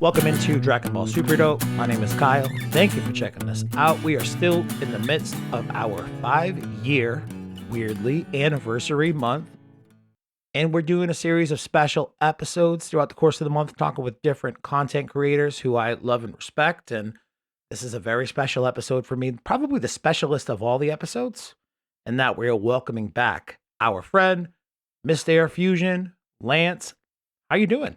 Welcome into Dragon Ball Super Dope. My name is Kyle. Thank you for checking this out. We are still in the midst of our 5-year, weirdly, anniversary month. And we're doing a series of special episodes throughout the course of the month, talking with different content creators who I love and respect. And this is a very special episode for me, probably the specialist of all the episodes, and that we're welcoming back our friend, MistareFusion, Lance. How you doing?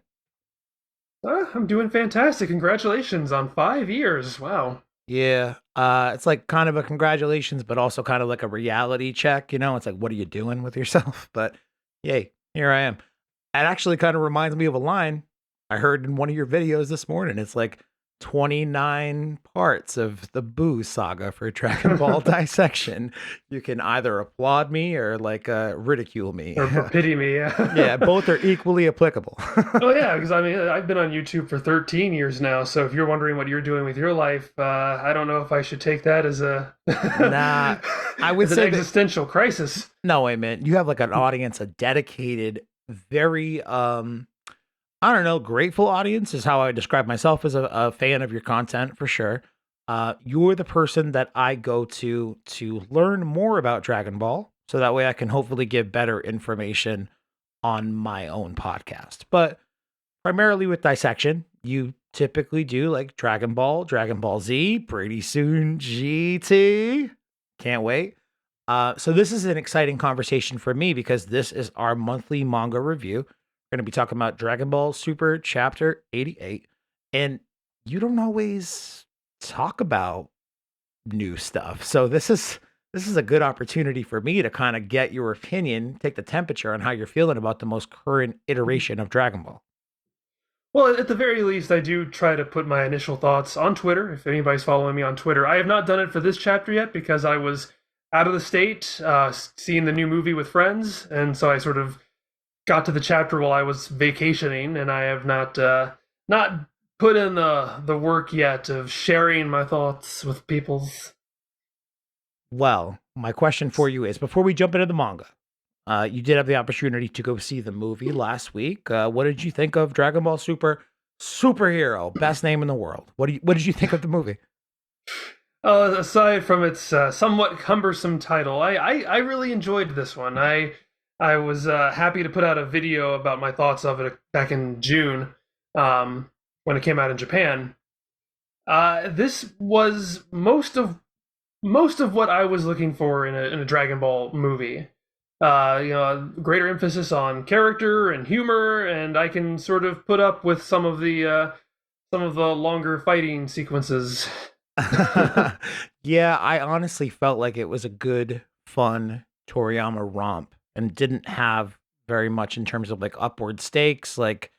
I'm doing fantastic. Congratulations on 5 years. Wow. Yeah, it's like kind of a congratulations, but also kind of like a reality check. It's like, what are you doing with yourself? But yay, here I am. It actually kind of reminds me of a line I heard in one of your videos this morning. It's like 29 parts of the Boo saga for Dragon Ball dissection. You can either applaud me or like ridicule me. Or pity me, Yeah, yeah. both are equally applicable. Oh, yeah, because I mean, I've been on YouTube for 13 years now, so if you're wondering what you're doing with your life, I don't know if I should take that as a Nah, I would as an say that existential crisis. no, way, man. You have like an audience, a dedicated, very I don't know, grateful audience is how I describe myself as a fan of your content for sure. You're the person that I go to learn more about Dragon Ball, so that way I can hopefully give better information on my own podcast. But primarily with dissection, you typically do like Dragon Ball, Dragon Ball Z, pretty soon GT. Can't wait. So this is an exciting conversation for me because this is our monthly manga review. We're going to be talking about Dragon Ball Super Chapter 88. And you don't always talk about new stuff. So this is a good opportunity for me to kind of get your opinion, take the temperature on how you're feeling about the most current iteration of Dragon Ball. Well, at the very least, I do try to put my initial thoughts on Twitter. If anybody's following me on Twitter, I have not done it for this chapter yet because I was out of the state, seeing the new movie with friends, and so I sort of got to the chapter while I was vacationing, and I have not put in the work yet of sharing my thoughts with people's. Well, my question for you is before we jump into the manga, you did have the opportunity to go see the movie last week. What did you think of Dragon Ball Super Superhero? Best name in the world. What did you think of the movie? Aside from its somewhat cumbersome title, I really enjoyed this one. I was happy to put out a video about my thoughts of it back in June, when it came out in Japan. This was most of what I was looking for in a Dragon Ball movie. Greater emphasis on character and humor, and I can sort of put up with some of the longer fighting sequences. Yeah, I honestly felt like it was a good, fun Toriyama romp and didn't have very much in terms of like upward stakes. Like,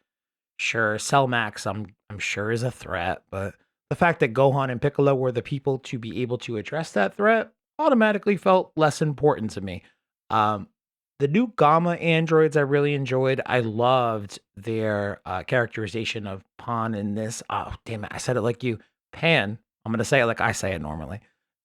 sure, Cellmax, I'm sure is a threat, but the fact that Gohan and Piccolo were the people to be able to address that threat automatically felt less important to me. Um, the new Gamma androids I really enjoyed. I loved their characterization of Pan in this. Oh, damn it. I said it like you. Pan. I'm going to say it like I say it normally.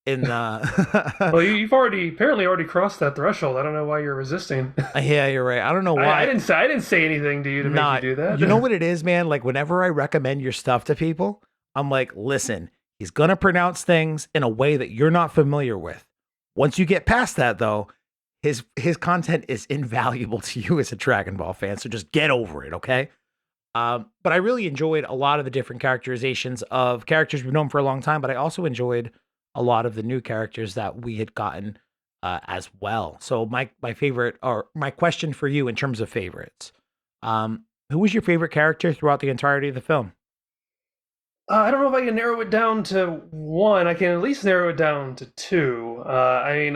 In Well, you've apparently already crossed that threshold. I don't know why you're resisting. yeah, you're right. I don't know I why. didn't say anything to you to make you Not, do that. you know what it is, man? Like whenever I recommend your stuff to people, I'm like, listen, he's gonna pronounce things in a way that you're not familiar with. Once you get past that, though, his content is invaluable to you as a Dragon Ball fan. So just get over it, okay? But I really enjoyed a lot of the different characterizations of characters we've known for a long time, but I also enjoyed a lot of the new characters that we had gotten as well. So my favorite, or my question for you in terms of favorites, who was your favorite character throughout the entirety of the film? I don't know if I can narrow it down to one. I can at least narrow it down to two. I mean,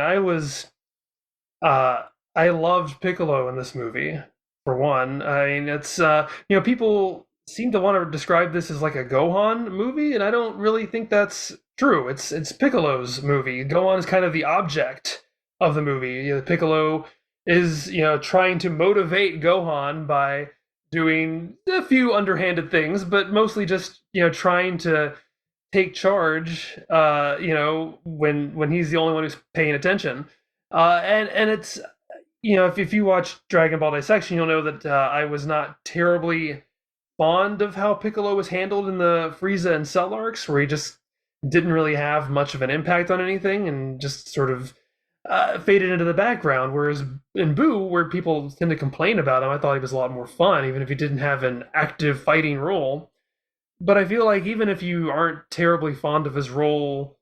uh, I loved Piccolo in this movie, for one. I mean, people seem to want to describe this as like a Gohan movie, and I don't really think that's true. It's Piccolo's movie. Gohan is kind of the object of the movie. Piccolo is trying to motivate Gohan by doing a few underhanded things, but mostly just trying to take charge. When he's the only one who's paying attention, and it's if you watch Dragon Ball Dissection, you'll know that I was not terribly fond of how Piccolo was handled in the Frieza and Cell arcs, where he just didn't really have much of an impact on anything and just sort of faded into the background. Whereas in Boo, where people tend to complain about him, I thought he was a lot more fun, even if he didn't have an active fighting role. But I feel like even if you aren't terribly fond of his role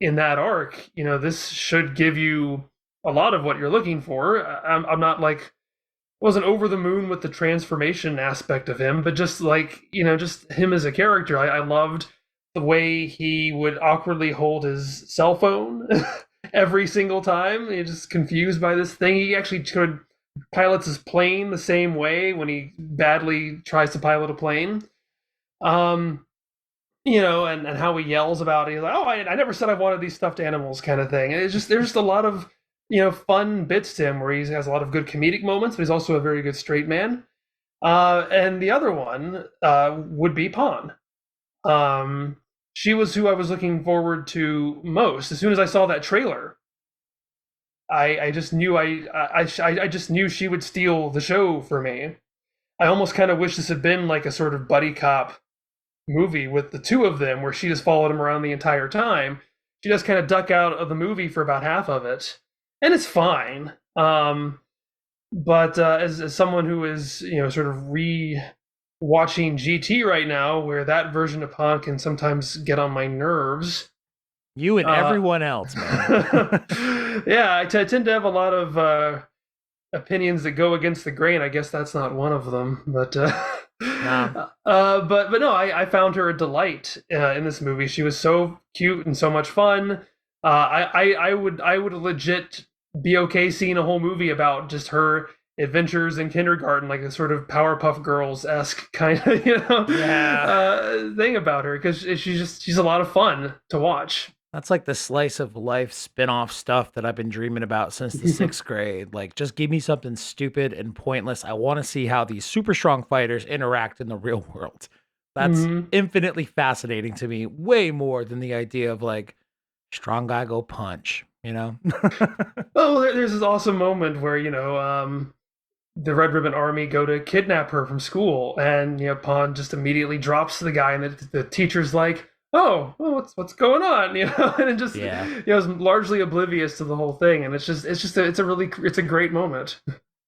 in that arc, this should give you a lot of what you're looking for. I'm not like wasn't over the moon with the transformation aspect of him, but just like just him as a character, I loved the way he would awkwardly hold his cell phone every single time. He's just confused by this thing. He actually could pilots his plane the same way when he badly tries to pilot a plane. Um, and how he yells about it. He's like, "Oh, I never said I wanted these stuffed animals," kind of thing. And there's just a lot of fun bits to him where he has a lot of good comedic moments, but he's also a very good straight man. And the other one would be Pawn. She was who I was looking forward to most. As soon as I saw that trailer, I just knew I just knew she would steal the show for me. I almost kind of wish this had been like a sort of buddy cop movie with the two of them, where she just followed him around the entire time. She does kind of duck out of the movie for about half of it, and it's fine. But as someone who is sort of watching GT right now, where that version of Punk can sometimes get on my nerves. You and everyone else, man. Yeah, I tend to have a lot of opinions that go against the grain. I guess that's not one of them, but Nah. but no, I found her a delight in this movie. She was so cute and so much fun. I would legit be okay seeing a whole movie about just her adventures in kindergarten, like a sort of Powerpuff Girls-esque kind of thing about her, because she's a lot of fun to watch. That's like the slice of life spin-off stuff that I've been dreaming about since the 6th grade. Like, just give me something stupid and pointless. I want to see how these super strong fighters interact in the real world. That's infinitely fascinating to me, way more than the idea of like strong guy go punch, Oh, there's this awesome moment where the Red Ribbon Army go to kidnap her from school, and Pawn just immediately drops the guy, and the teacher's like, "Oh, well, what's going on?" And it just is largely oblivious to the whole thing, and it's a great moment.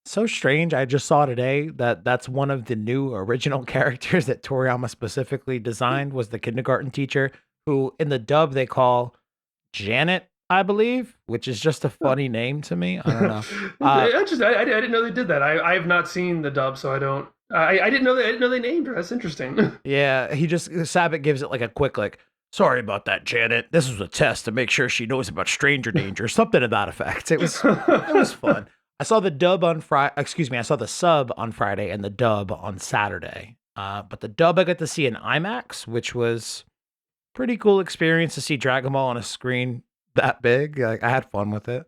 So strange. I just saw today that that's one of the new original characters that Toriyama specifically designed, was the kindergarten teacher, who in the dub they call Janet, I believe, which is just a funny name to me. I don't know. I didn't know they did that. I have not seen the dub, so I don't. I didn't know they named her. That's interesting. Yeah, Sabat gives it like a quick like, "Sorry about that, Janet. This was a test to make sure she knows about stranger danger," something to that effect. It was fun. I saw the dub on Friday. Excuse me, I saw the sub on Friday and the dub on Saturday. But the dub I got to see in IMAX, which was pretty cool experience to see Dragon Ball on a screen that big. Like, I had fun with it.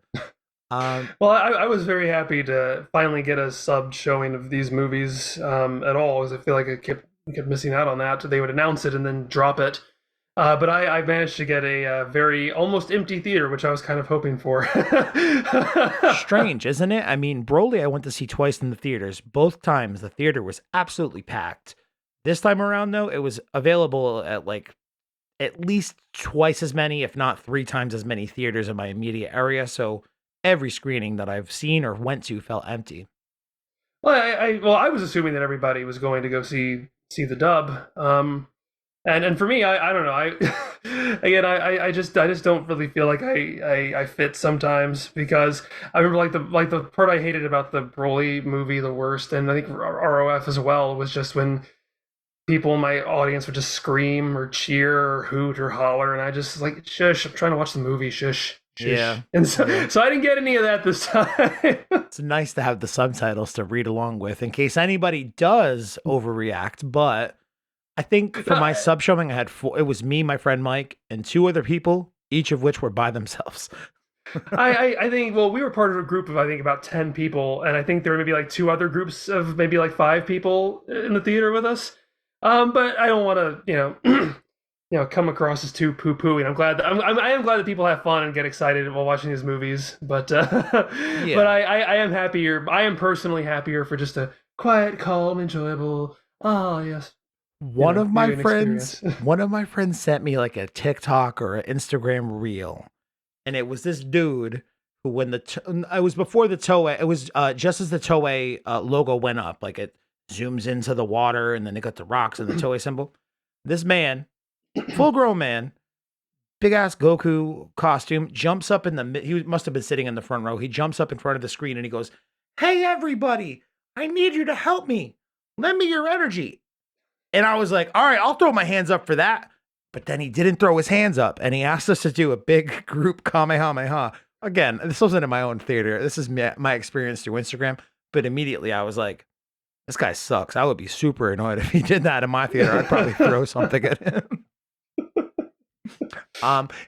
Well, I was very happy to finally get a subbed showing of these movies at all, because I feel like I kept missing out on that. They would announce it and then drop it. But I managed to get a very almost empty theater, which I was kind of hoping for. Strange, isn't it? I mean, Broly I went to see twice in the theaters. Both times the theater was absolutely packed. This time around, though, it was available at like at least twice as many, if not 3 times as many theaters in my immediate area. So every screening that I've seen or went to felt empty. Well, I was assuming that everybody was going to go see the dub. And for me, I don't know. I just don't really feel like I fit sometimes, because I remember like the part I hated about the Broly movie the worst, and I think ROF as well, was just when people in my audience would just scream or cheer or hoot or holler, and I just like, shush, I'm trying to watch the movie, shush. Yeah. And so I didn't get any of that this time. It's nice to have the subtitles to read along with in case anybody does overreact. But I think for my sub showing, I had 4. It was me, my friend Mike, and 2 other people, each of which were by themselves. I think, well, we were part of a group of, I think, about 10 people, and I think there were maybe like 2 other groups of maybe like 5 people in the theater with us. But I don't want to, come across as too poo-pooey. And I am glad that people have fun and get excited while watching these movies. But but Yeah. I am happier. I am personally happier for just a quiet, calm, enjoyable. Oh yes, One of my viewing friends, experience. one of my friends sent me like a TikTok or an Instagram reel, and it was this dude who, when it was before the Toei, it was just as the Toei logo went up, like it zooms into the water, and then it got the rocks and the Toei symbol. This man, full grown man, big ass Goku costume, jumps up in he must have been sitting in the front row. He jumps up in front of the screen and he goes, "Hey everybody, I need you to help me. Lend me your energy." And I was like, "All right, I'll throw my hands up for that." But then he didn't throw his hands up and he asked us to do a big group Kamehameha. Again, this wasn't in my own theater. This is my experience through Instagram. But immediately I was like, this guy sucks. I would be super annoyed if he did that in my theater. I'd probably throw something at him.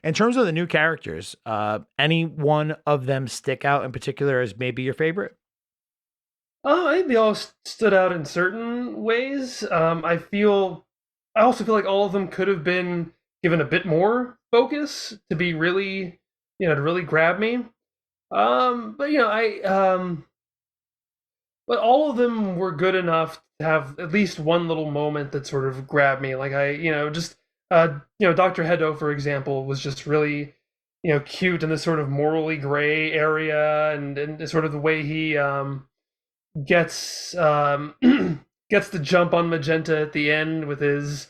In terms of the new characters, any one of them stick out in particular as maybe your favorite? Oh, I think they all stood out in certain ways. I also feel like all of them could have been given a bit more focus to be really, to really grab me. But but all of them were good enough to have at least one little moment that sort of grabbed me. Like Dr. Hedo, for example, was just really, cute in this sort of morally gray area, and sort of the way he gets gets the jump on Magenta at the end with his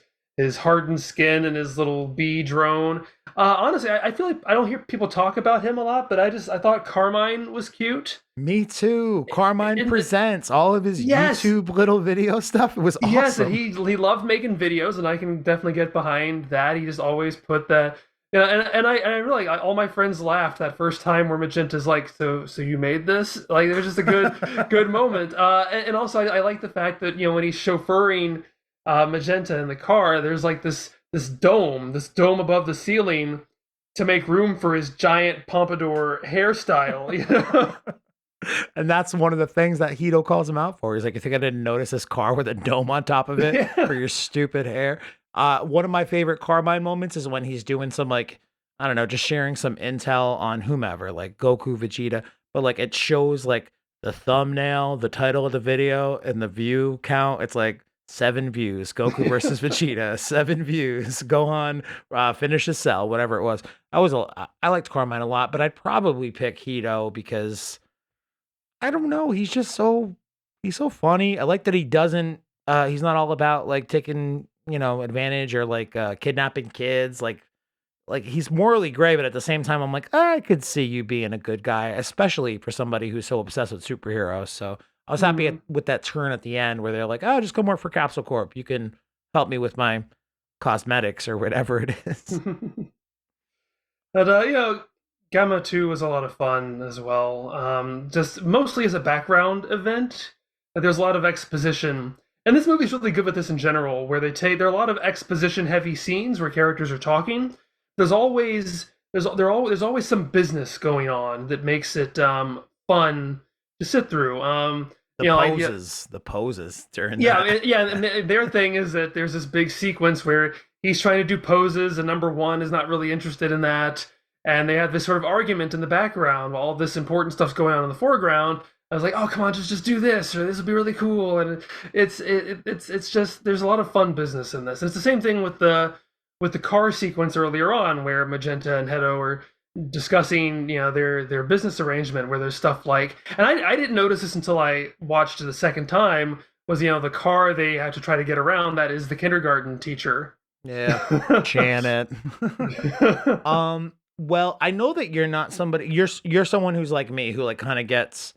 hardened skin and his little bee drone. Honestly, I feel like I don't hear people talk about him a lot, but I thought Carmine was cute. Me too. Carmine And Presents, all of his yes, YouTube little video stuff. It was yes, and awesome. he loved making videos, and I can definitely get behind that. He just always put that. And I really all my friends laughed that first time where Magenta's like, so you made this? Like it was just a good moment. And also I like the fact that when he's chauffeuring Magenta in the car, there's like this dome above the ceiling to make room for his giant pompadour hairstyle. And that's one of the things that Hito calls him out for. He's like, "You think I didn't notice this car with a dome on top of it for Yeah. your stupid hair?" One of my favorite Carmine moments is when he's doing some like, I don't know, just sharing some intel on whomever, like Goku, Vegeta, but like it shows like the thumbnail, the title of the video, and the view count. It's like 7 views, Goku versus Vegeta, 7 views, Gohan finishes cell, whatever it was. I liked Carmine a lot, but I'd probably pick Hito because I don't know, he's so funny. I like that he doesn't he's not all about like taking, advantage or like kidnapping kids. Like he's morally gray, but at the same time I'm like, I could see you being a good guy, especially for somebody who's so obsessed with superheroes. So I was happy Mm. with that turn at the end where they're like, "Oh, just come work for Capsule Corp. You can help me with my cosmetics or whatever it is." But Gamma 2 was a lot of fun as well. Just mostly as a background event. But there's a lot of exposition. And this movie's really good with this in general, where there are a lot of exposition heavy scenes where characters are talking. There's always some business going on that makes it fun to sit through. The poses during Yeah, that. yeah, and their thing is that there's this big sequence where he's trying to do poses, and number one is not really interested in that, and they have this sort of argument in the background while all this important stuff's going on in the foreground. I was like, oh come on, just do this, or this would be really cool, and it's just there's a lot of fun business in this. And it's the same thing with the car sequence earlier on, where Magenta and Hedo are discussing their business arrangement, where there's stuff like, and I didn't notice this until I watched it the second time, was the car they have to try to get around that is the kindergarten teacher. Yeah. Janet. Well, I know that you're not somebody you're someone who's like me who like kind of gets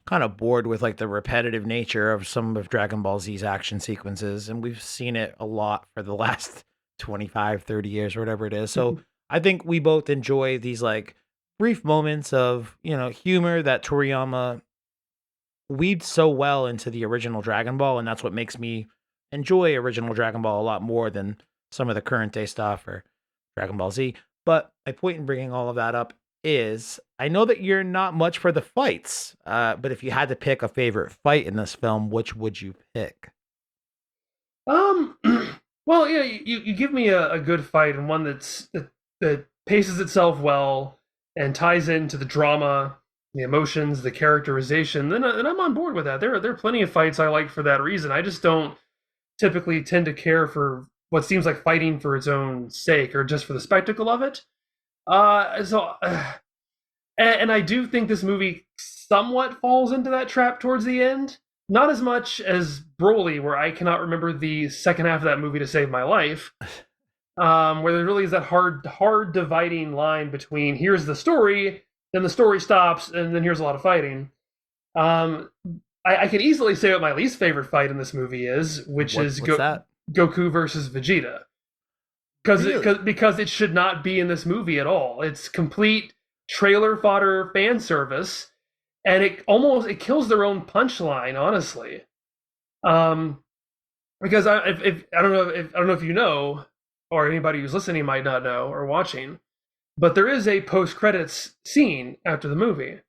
kind of bored with like the repetitive nature of some of Dragon Ball Z's action sequences, and we've seen it a lot for the last 25, 30 years or whatever it is. So, I think we both enjoy these like brief moments of, humor that Toriyama weaved so well into the original Dragon Ball, and that's what makes me enjoy original Dragon Ball a lot more than some of the current day stuff or Dragon Ball Z. But my point in bringing all of that up is I know that you're not much for the fights, but if you had to pick a favorite fight in this film, which would you pick? um Well, yeah, you give me a good fight and one that paces itself well and ties into the drama, the emotions, the characterization. Then I'm on board with that. There are plenty of fights I like for that reason. I just don't typically tend to care for what seems like fighting for its own sake or just for the spectacle of it. And I do think this movie somewhat falls into that trap towards the end. Not as much as Broly, where I cannot remember the second half of that movie to save my life. Where there really is that hard dividing line between here's the story, then the story stops, and then here's a lot of fighting. Um, I can easily say what my least favorite fight in this movie is, which is What's that? Goku versus Vegeta, Really? because it should not be in this movie at all. It's complete trailer fodder fan service, and it kills their own punchline. Honestly, um, because I don't know if you know, or anybody who's listening might not know or watching, but there is a post credits scene after the movie.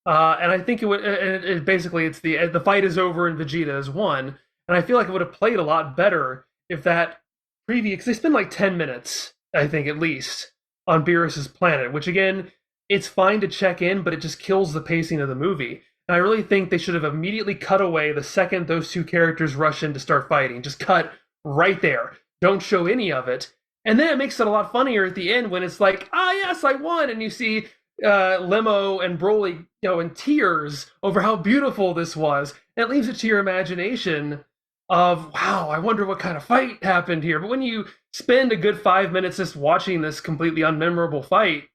And I think basically it's the fight is over and Vegeta is won, and I feel like it would have played a lot better if that previous they spend like 10 minutes, I think at least, on Beerus's planet, which again it's fine to check in, but it just kills the pacing of the movie. And I really think they should have immediately cut away the second those two characters rush in to start fighting. Just cut right there. Don't show any of it. And then it makes it a lot funnier at the end when it's like, ah, yes, I won. And you see Lemo and Broly, in tears over how beautiful this was. And it leaves it to your imagination of, wow, I wonder what kind of fight happened here. But when you spend a good 5 minutes just watching this completely unmemorable fight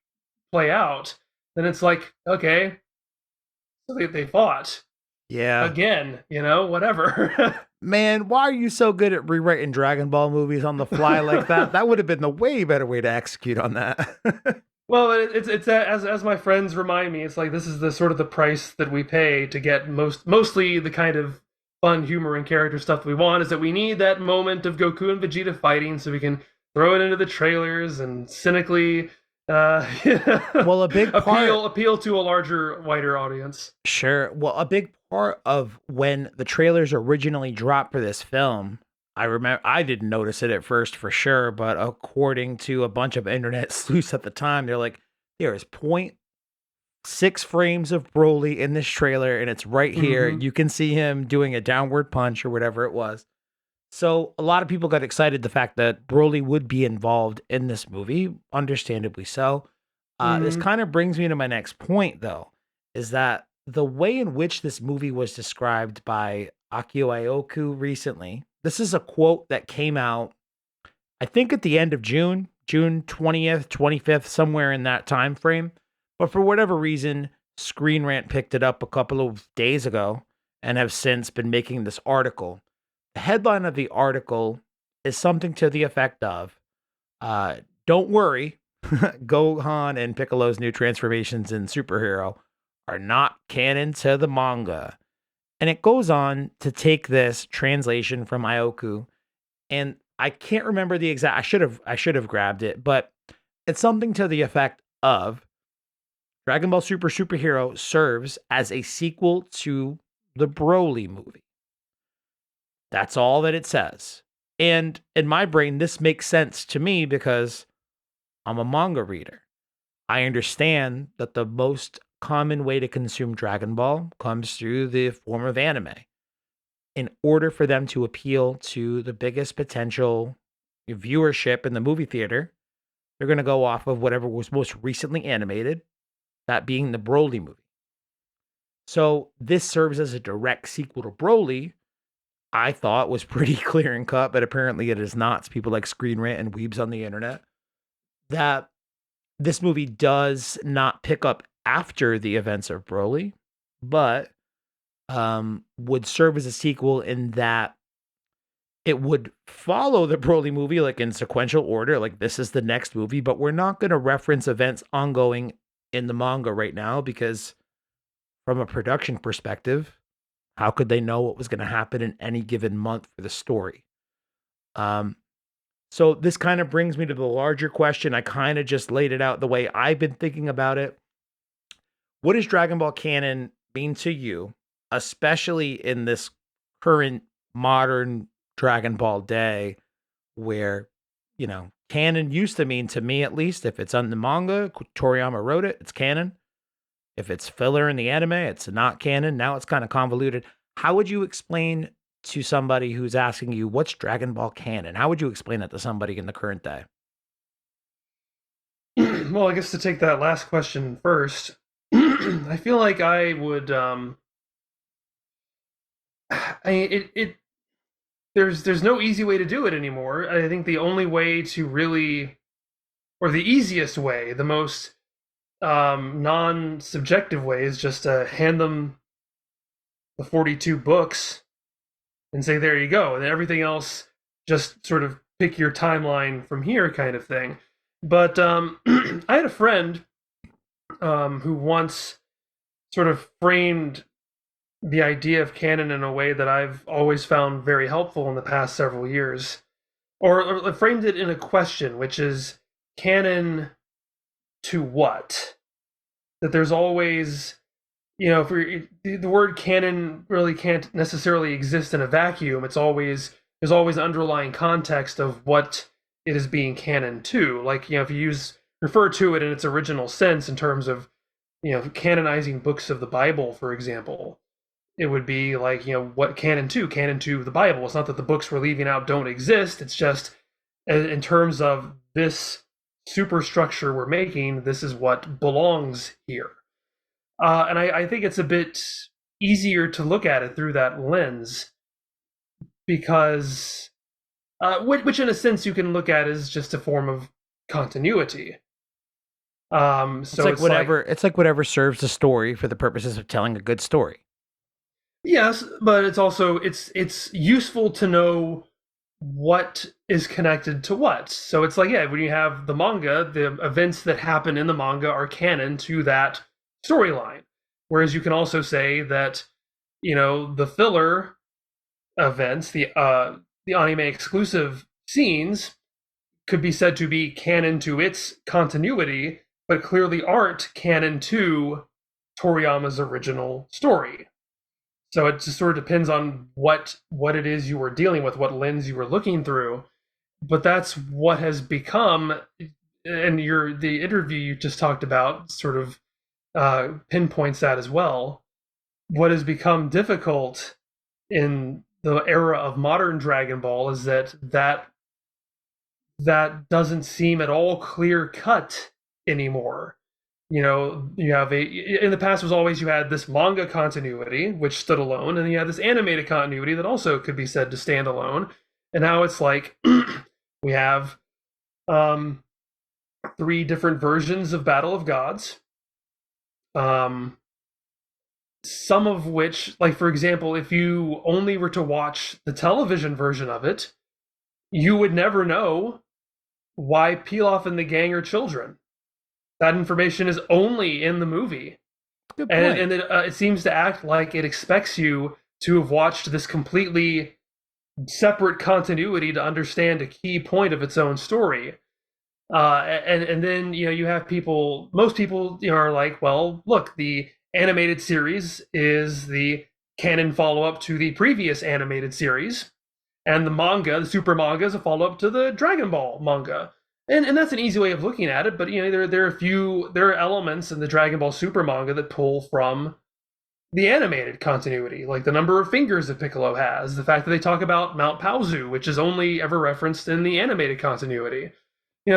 play out, then it's like, okay, so they fought Yeah. again, whatever. Man, why are you so good at rewriting Dragon Ball movies on the fly like that? That would have been the way better way to execute on that. Well, it's as my friends remind me, it's like this is the sort of the price that we pay to get mostly the kind of fun humor and character stuff that we want, is that we need that moment of Goku and Vegeta fighting so we can throw it into the trailers and cynically Well, a big part, appeal to a larger, wider audience. sure. Well, a big part of when the trailers originally dropped for this film, I remember I didn't notice it at first for sure, but according to a bunch of internet sleuths at the time, they're like, there is point 6 frames of Broly in this trailer, and it's right here. Mm-hmm. You can see him doing a downward punch or whatever it was. So a lot of people got excited the fact that Broly would be involved in this movie, understandably so. This Mm-hmm. kind of brings me to my next point, though, is that the way in which this movie was described by Akio Ioku recently. This is a quote that came out, I think, at the end of June, June 20th, 25th, somewhere in that time frame. But for whatever reason, Screen Rant picked it up a couple of days ago and have since been making this article. The headline of the article is something to the effect of, uh, don't worry, Gohan and Piccolo's new transformations in Superhero are not canon to the manga. And it goes on to take this translation from Ioku, and I can't remember the exact, I should have grabbed it, but it's something to the effect of Dragon Ball Super Superhero serves as a sequel to the Broly movie. That's all that it says. And in my brain, this makes sense to me because I'm a manga reader. I understand that the most common way to consume Dragon Ball comes through the form of anime. In order for them to appeal to the biggest potential viewership in the movie theater, they're going to go off of whatever was most recently animated, that being the Broly movie. So this serves as a direct sequel to Broly. I thought was pretty clear and cut, but apparently it is not. It's people like Screen Rant and Weebs on the internet. That this movie does not pick up after the events of Broly, but would serve as a sequel in that it would follow the Broly movie like in sequential order, like this is the next movie, but we're not going to reference events ongoing in the manga right now because from a production perspective, how could they know what was going to happen in any given month for the story? Um, so this kind of brings me to the larger question. I kind of just laid it out the way I've been thinking about it. What does Dragon Ball canon mean to you, especially in this current modern Dragon Ball day where, canon used to mean, to me at least, if it's on the manga, Toriyama wrote it, it's canon. If it's filler in the anime, it's not canon. Now it's kind of convoluted. How would you explain to somebody who's asking you, what's Dragon Ball canon? How would you explain that to somebody in the current day? Well, I guess to take that last question first, I feel like I would. It there's no easy way to do it anymore. I think the only way to really, or the easiest way, the most non-subjective way, is just to hand them the 42 books and say, there you go, and everything else, just sort of pick your timeline from here, kind of thing. But I had a friend who once sort of framed the idea of canon in a way that I've always found very helpful in the past several years, or framed it in a question, which is, canon to what? That there's always, for the word canon really can't necessarily exist in a vacuum. There's always underlying context of what it is being canon to. Like, if you refer to it in its original sense in terms of, canonizing books of the Bible, for example, it would be like, what canon to? Canon to the Bible. It's not that the books we're leaving out don't exist. It's just in terms of this superstructure we're making, this is what belongs here. And I think it's a bit easier to look at it through that lens, because, which in a sense you can look at as just a form of continuity. So It's like whatever serves the story for the purposes of telling a good story. Yes, but it's also it's useful to know what is connected to what. So it's like, yeah, when you have the manga, the events that happen in the manga are canon to that storyline. Whereas you can also say that, the filler events, the anime exclusive scenes, could be said to be canon to its continuity, but clearly aren't canon to Toriyama's original story. So it just sort of depends on what it is you were dealing with, what lens you were looking through. But that's what has become, and the interview you just talked about sort of pinpoints that as well. What has become difficult in the era of modern Dragon Ball is that doesn't seem at all clear cut anymore. You have in the past was always, you had this manga continuity which stood alone, and you had this animated continuity that also could be said to stand alone. And now it's like we have 3 different versions of Battle of Gods, some of which, like, for example, if you only were to watch the television version of it, you would never know why Pilaf and the gang are children. That information is only in the movie. Good point. And it seems to act like it expects you to have watched this completely separate continuity to understand a key point of its own story. And then, you have most people, are like, well, look, the animated series is the canon follow-up to the previous animated series, and the manga, the super manga, is a follow-up to the Dragon Ball manga. And that's an easy way of looking at it, but there are elements in the Dragon Ball Super manga that pull from the animated continuity, like the number of fingers that Piccolo has, the fact that they talk about Mount Paozu, which is only ever referenced in the animated continuity.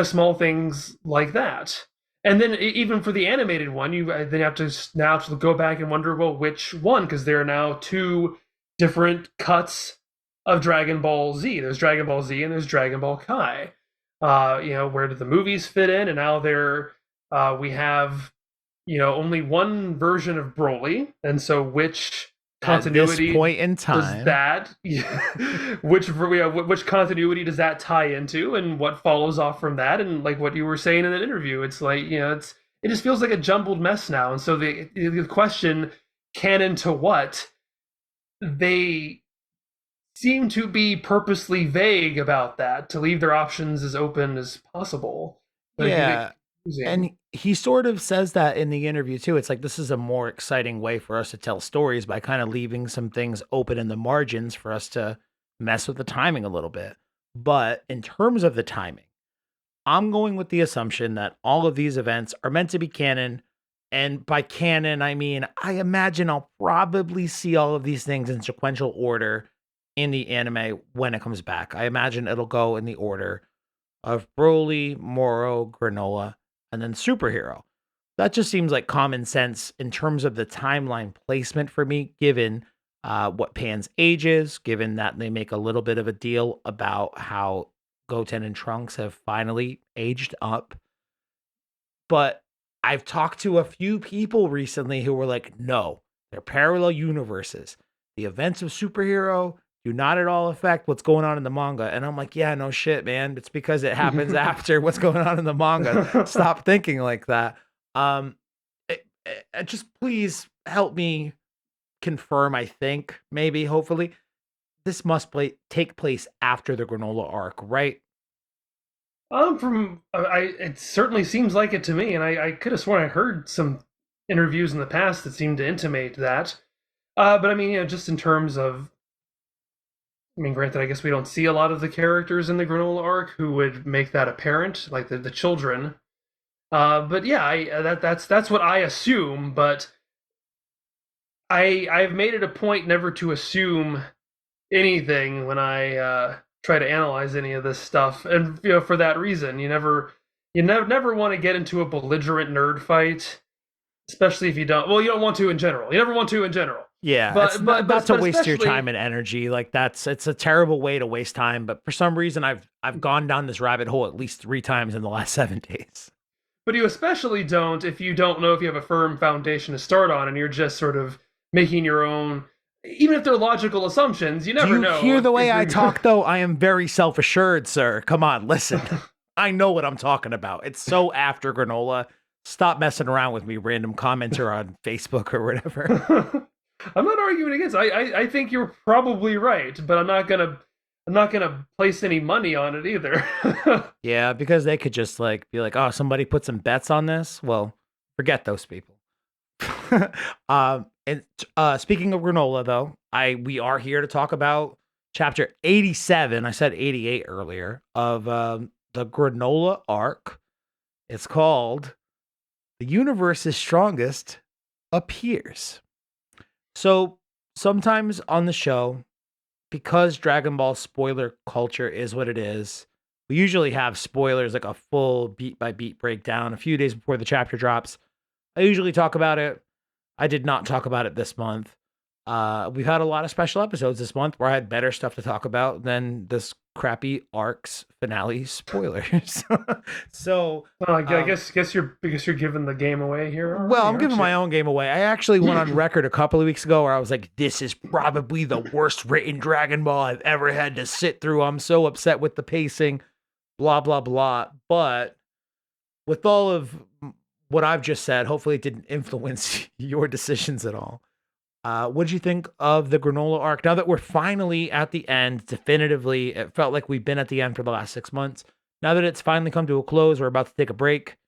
Small things like that. And then even for the animated one, you then have to now go back and wonder, well, which one? Because there are now 2 different cuts of Dragon Ball Z. There's Dragon Ball Z and there's Dragon Ball Kai. Where do the movies fit in? And now we have, only one version of Broly, and so which continuity at this point in time does that which continuity does that tie into, and what follows off from that? And like what you were saying in that interview, it's like, it just feels like a jumbled mess now. And so the question, canon to what, they seem to be purposely vague about that, to leave their options as open as possible. Yeah. And he sort of says that in the interview too. It's like, this is a more exciting way for us to tell stories by kind of leaving some things open in the margins for us to mess with the timing a little bit. But in terms of the timing, I'm going with the assumption that all of these events are meant to be canon. And by canon, I mean, I imagine I'll probably see all of these things in sequential order in the anime when it comes back. I imagine it'll go in the order of Broly, Moro, Granola, and then Superhero. That just seems like common sense in terms of the timeline placement for me, given what Pan's age is, given that they make a little bit of a deal about how Goten and Trunks have finally aged up. But I've talked to a few people recently who were like, no, they're parallel universes. The events of Superhero do not at all affect what's going on in the manga. And I'm like, yeah, no shit, man. It's because it happens after what's going on in the manga. Stop thinking like that. Just please help me confirm, I think, maybe, hopefully. This must take place after the Granola arc, right? It certainly seems like it to me, and I could have sworn I heard some interviews in the past that seemed to intimate that. But I mean, just in terms of, I mean, granted, I guess we don't see a lot of the characters in the Granola arc who would make that apparent, like the children. But yeah, that's what I assume. But I've made it a point never to assume anything when I try to analyze any of this stuff, and for that reason, you never want to get into a belligerent nerd fight, especially if you don't. Well, you don't want to in general. You never want to in general. Yeah, But it's but not but to but waste your especially time and energy. Like it's a terrible way to waste time. But for some reason, I've gone down this rabbit hole at least 3 times in the last 7 days. but you especially don't if you don't know if you have a firm foundation to start on, and you're just sort of making your own. Even if they're logical assumptions, you Do never you know. hear the way I you're- talk, though? I am very self assured, sir. Come on, listen. I know what I'm talking about. It's so after Granola. Stop messing around with me, random commenter on Facebook or whatever. I'm not arguing against. I think you're probably right, but I'm not gonna place any money on it either. Yeah, because they could just like be like, oh, somebody put some bets on this. Well, forget those people. And speaking of Granola, though, we are here to talk about chapter 87. I said 88 earlier of the Granola arc. It's called "The Universe's Strongest Appears." So sometimes on the show, because Dragon Ball spoiler culture is what it is, we usually have spoilers, like a full beat by beat breakdown a few days before the chapter drops. I usually talk about it. I did not talk about it this month. We've had a lot of special episodes this month where I had better stuff to talk about than this crappy arcs finale spoilers. So, Well, I guess you're giving the game away here. well, already, I'm aren't giving you? my own game away. I actually went on record a couple of weeks ago where I was like, this is probably the worst written Dragon Ball I've ever had to sit through. I'm so upset with the pacing, blah, blah, blah. But with all of what I've just said, hopefully it didn't influence your decisions at all. What did you think of the Granola arc? Now that we're finally at the end, definitively, it felt like we've been at the end for the last 6 months. Now that it's finally come to a close, we're about to take a break.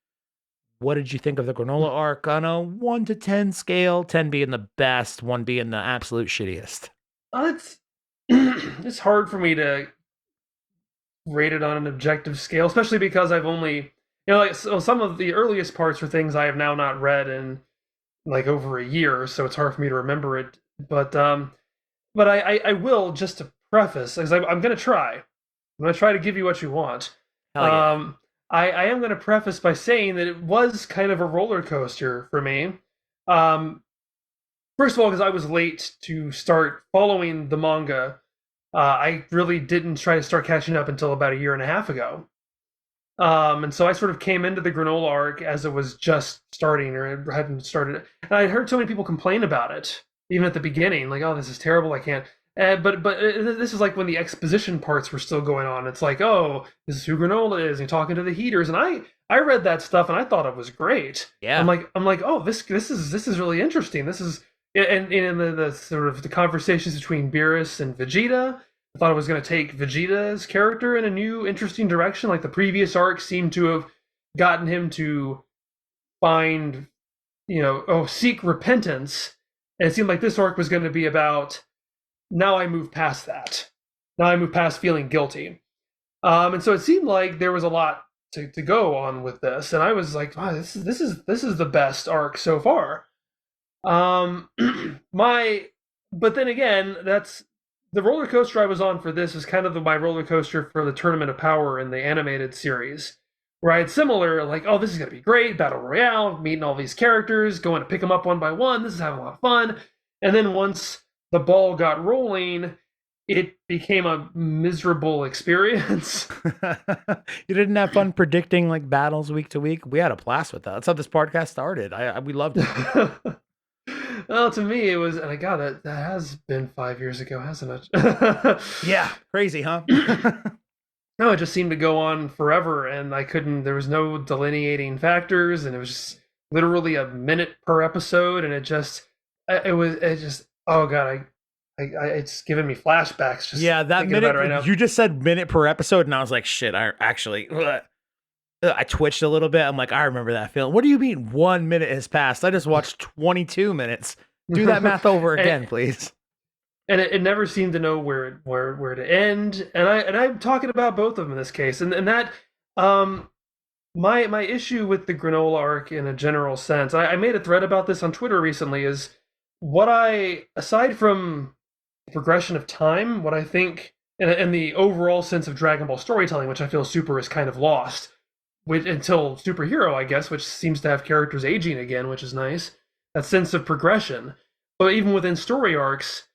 What did you think of the Granola arc on a 1 to 10 scale? 10 being the best, 1 being the absolute shittiest. It's it's hard for me to rate it on an objective scale, especially because I've only like some of the earliest parts are things I have now not read in like over a year, so it's hard for me to remember it. But I will, just to preface, because I'm gonna try. I'm gonna try to give you what you want. Hell yeah. I am gonna preface by saying that it was kind of a roller coaster for me. Um, First of all, because I was late to start following the manga. I really didn't try to start catching up until about a year and a half ago. And so I sort of came into the Granola arc as it was just starting, or it hadn't started. And I heard so many people complain about it, even at the beginning, like, "Oh, this is terrible. I can't." But this is like when the exposition parts were still going on. It's like, "Oh, this is who Granola is," and talking to the heaters. And I read that stuff and I thought it was great. Yeah. I'm like, "Oh, this is really interesting. This is." And in the sort of the conversations between Beerus and Vegeta, I thought it was going to take Vegeta's character in a new, interesting direction. Like the previous arc seemed to have gotten him to find, seek repentance. And it seemed like this arc was going to be about, now I move past that. Now I move past feeling guilty. And so it seemed like there was a lot to go on with this, and I was like, wow, this is the best arc so far. Um, my, but then again, that's the roller coaster I was on for this is kind of my roller coaster for the Tournament of Power in the animated series, where I had similar, like, oh, this is gonna be great, battle royale, meeting all these characters, going to pick them up one by one. This is having a lot of fun, and then once the ball got rolling, it became a miserable experience. You didn't have fun predicting like battles week to week. We had a blast with that. That's how this podcast started. We loved it. Well, to me, it was, and I got that has been 5 years ago, hasn't it? Yeah, crazy, huh? No, it just seemed to go on forever, and I couldn't. There was no delineating factors, and it was just literally a minute per episode, and it just. Oh god, it's giving me flashbacks. Just Yeah, that thinking about minute it right now. you just said minute per episode, and I was like, shit. I actually, I twitched a little bit. I'm like, I remember that feeling. What do you mean 1 minute has passed? I just watched 22 minutes. Do that math over again, please. And it never seemed to know where to end. And I'm talking about both of them in this case. And that my issue with the Granola arc in a general sense, I made a thread about this on Twitter recently, is what I, aside from the progression of time, what I think and the overall sense of Dragon Ball storytelling, which I feel Super is kind of lost until Superhero, I guess, which seems to have characters aging again, which is nice. That sense of progression. But even within story arcs,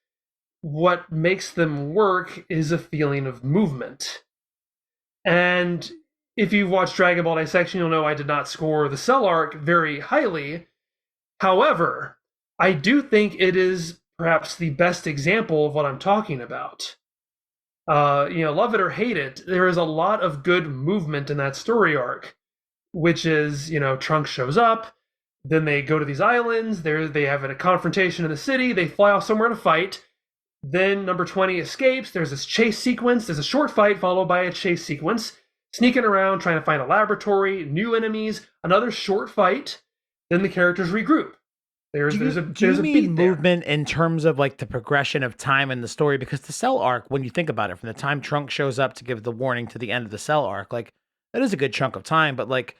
what makes them work is a feeling of movement. And if you've watched Dragon Ball Dissection, you'll know I did not score the Cell arc very highly. However, I do think it is perhaps the best example of what I'm talking about. Love it or hate it, there is a lot of good movement in that story arc, which is, Trunks shows up, then they go to these islands, they have a confrontation in the city, they fly off somewhere to fight, then number 20 escapes, there's this chase sequence, there's a short fight followed by a chase sequence, sneaking around, trying to find a laboratory, new enemies, another short fight, then the characters regroup. Do you mean movement in terms of like the progression of time in the story? Because the Cell arc, when you think about it, from the time Trunks shows up to give the warning to the end of the Cell arc, like that is a good chunk of time. But like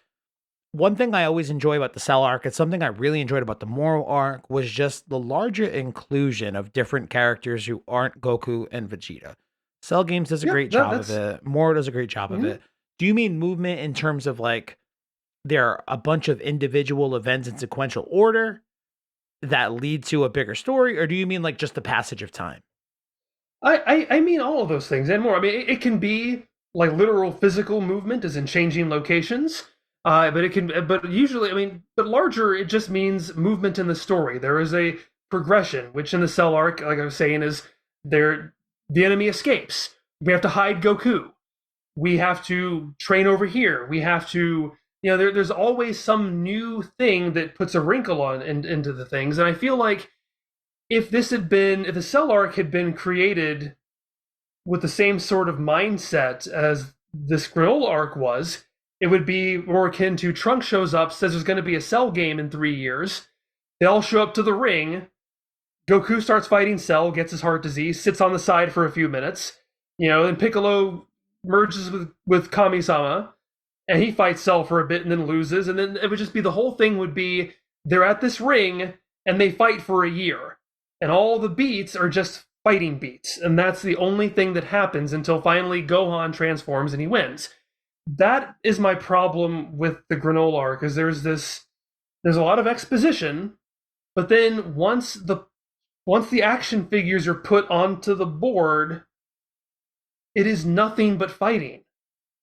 one thing I always enjoy about the Cell arc, it's something I really enjoyed about the Moral arc, was just the larger inclusion of different characters who aren't Goku and Vegeta. Cell Games does a great job of it. Moro does a great job of it. Do you mean movement in terms of like there are a bunch of individual events in sequential order that lead to a bigger story, or do you mean like just the passage of time? I mean all of those things and more. I mean, it can be like literal physical movement, as in changing locations. But usually, I mean, but larger, it just means movement in the story. There is a progression, which in the Cell arc, like I was saying, is the enemy escapes. We have to hide Goku. We have to train over here. We have to, there's always some new thing that puts a wrinkle into the things. And I feel like if the Cell arc had been created with the same sort of mindset as this Granola arc was, it would be more akin to Trunks shows up, says there's going to be a Cell game in 3 years. They all show up to the ring. Goku starts fighting Cell, gets his heart disease, sits on the side for a few minutes. Then Piccolo merges with Kami-sama, and he fights Cell for a bit and then loses. And then it would just be, the whole thing would be, they're at this ring, and they fight for a year. And all the beats are just fighting beats. And that's the only thing that happens until finally Gohan transforms and he wins. That is my problem with the Granola arc, is there's a lot of exposition, but then once the action figures are put onto the board, it is nothing but fighting.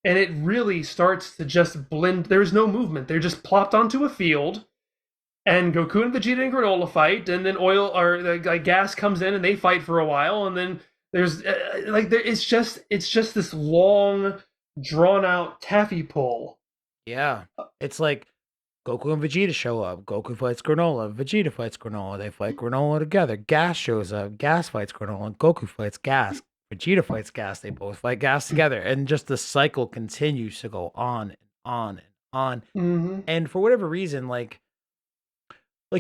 And it really starts to just blend. There's no movement. They're just plopped onto a field, and Goku and Vegeta and Granola fight, and then gas comes in and they fight for a while, and then it's just this long, drawn out taffy pull. Yeah, it's like Goku and Vegeta show up. Goku fights Granola. Vegeta fights Granola. They fight Granola together. Gas shows up. Gas fights Granola. Goku fights Gas. Vegeta fights Gas. They both fight Gas together, and just the cycle continues to go on and on and on. Mm-hmm. And for whatever reason, like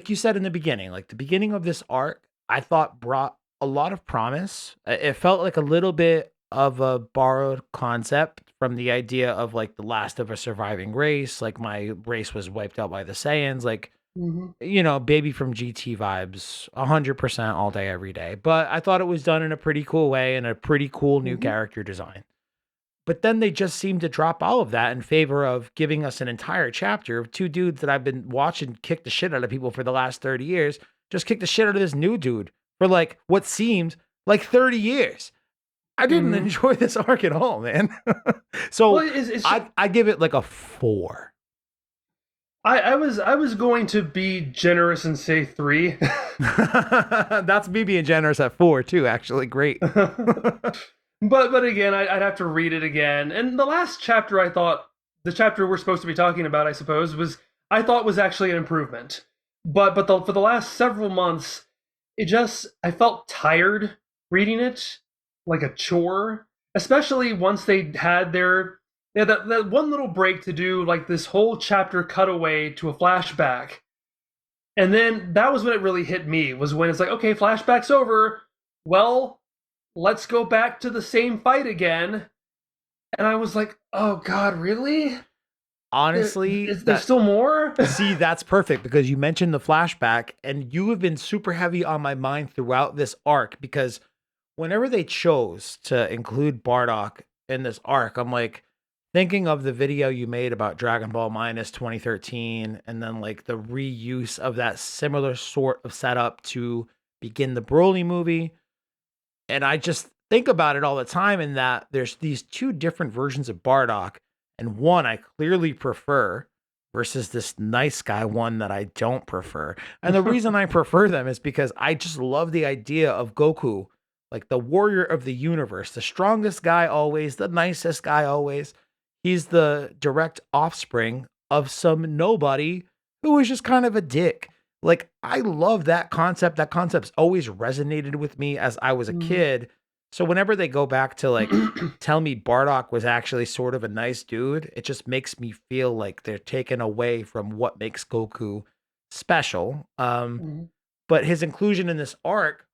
you said in the beginning, like the beginning of this arc, I thought brought a lot of promise. It felt like a little bit of a borrowed concept from the idea of like the last of a surviving race. Like my race was wiped out by the Saiyans. Like, Hmm. baby from GT vibes, 100% all day, every day. But I thought it was done in a pretty cool way and a pretty cool new Hmm. character design. But then they just seem to drop all of that in favor of giving us an entire chapter of two dudes that I've been watching kick the shit out of people for the last 30 years, just kick the shit out of this new dude for like what seemed like 30 years. I didn't Hmm. enjoy this arc at all, man. Well, So it's I give it like a 4. I was going to be generous and say 3. That's me being generous at 4 too, actually. Great. But again, I'd have to read it again. And the last chapter, I thought the chapter we're supposed to be talking about, I suppose, was I thought was actually an improvement. For the last several months, I felt tired reading it, like a chore. Especially once they had that one little break to do like this whole chapter cutaway to a flashback. And then that was when it really hit me, was when it's like, okay, flashback's over. Well, let's go back to the same fight again. And I was like, oh God, really? Honestly, There's that still more? see, that's perfect because you mentioned the flashback and you have been super heavy on my mind throughout this arc because whenever they chose to include Bardock in this arc, I'm like thinking of the video you made about Dragon Ball Minus 2013 and then like the reuse of that similar sort of setup to begin the Broly movie. And I just think about it all the time in that there's these two different versions of Bardock, and one I clearly prefer versus this nice guy one that I don't prefer. And the reason I prefer them is because I just love the idea of Goku, like the warrior of the universe, the strongest guy always, the nicest guy always. He's the direct offspring of some nobody who is just kind of a dick. Like, I love that concept. That concept's always resonated with me as I was a Mhm. kid. So whenever they go back to like tell me Bardock was actually sort of a nice dude, it just makes me feel like they're taken away from what makes Goku special. Mhm. But his inclusion in this arc,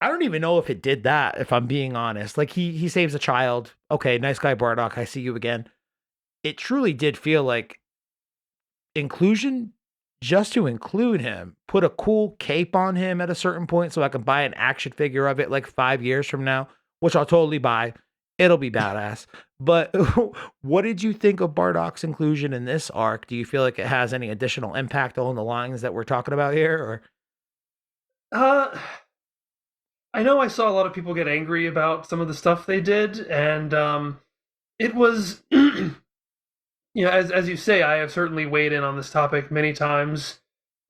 I don't even know if it did that, if I'm being honest. Like he saves a child. Okay, nice guy Bardock, I see you again. It truly did feel like inclusion just to include him, put a cool cape on him at a certain point so I can buy an action figure of it like 5 years from now, which I'll totally buy. It'll be badass. But what did you think of Bardock's inclusion in this arc? Do you feel like it has any additional impact on the lines that we're talking about here or uh, I know I saw a lot of people get angry about some of the stuff they did, and it was, as you say, I have certainly weighed in on this topic many times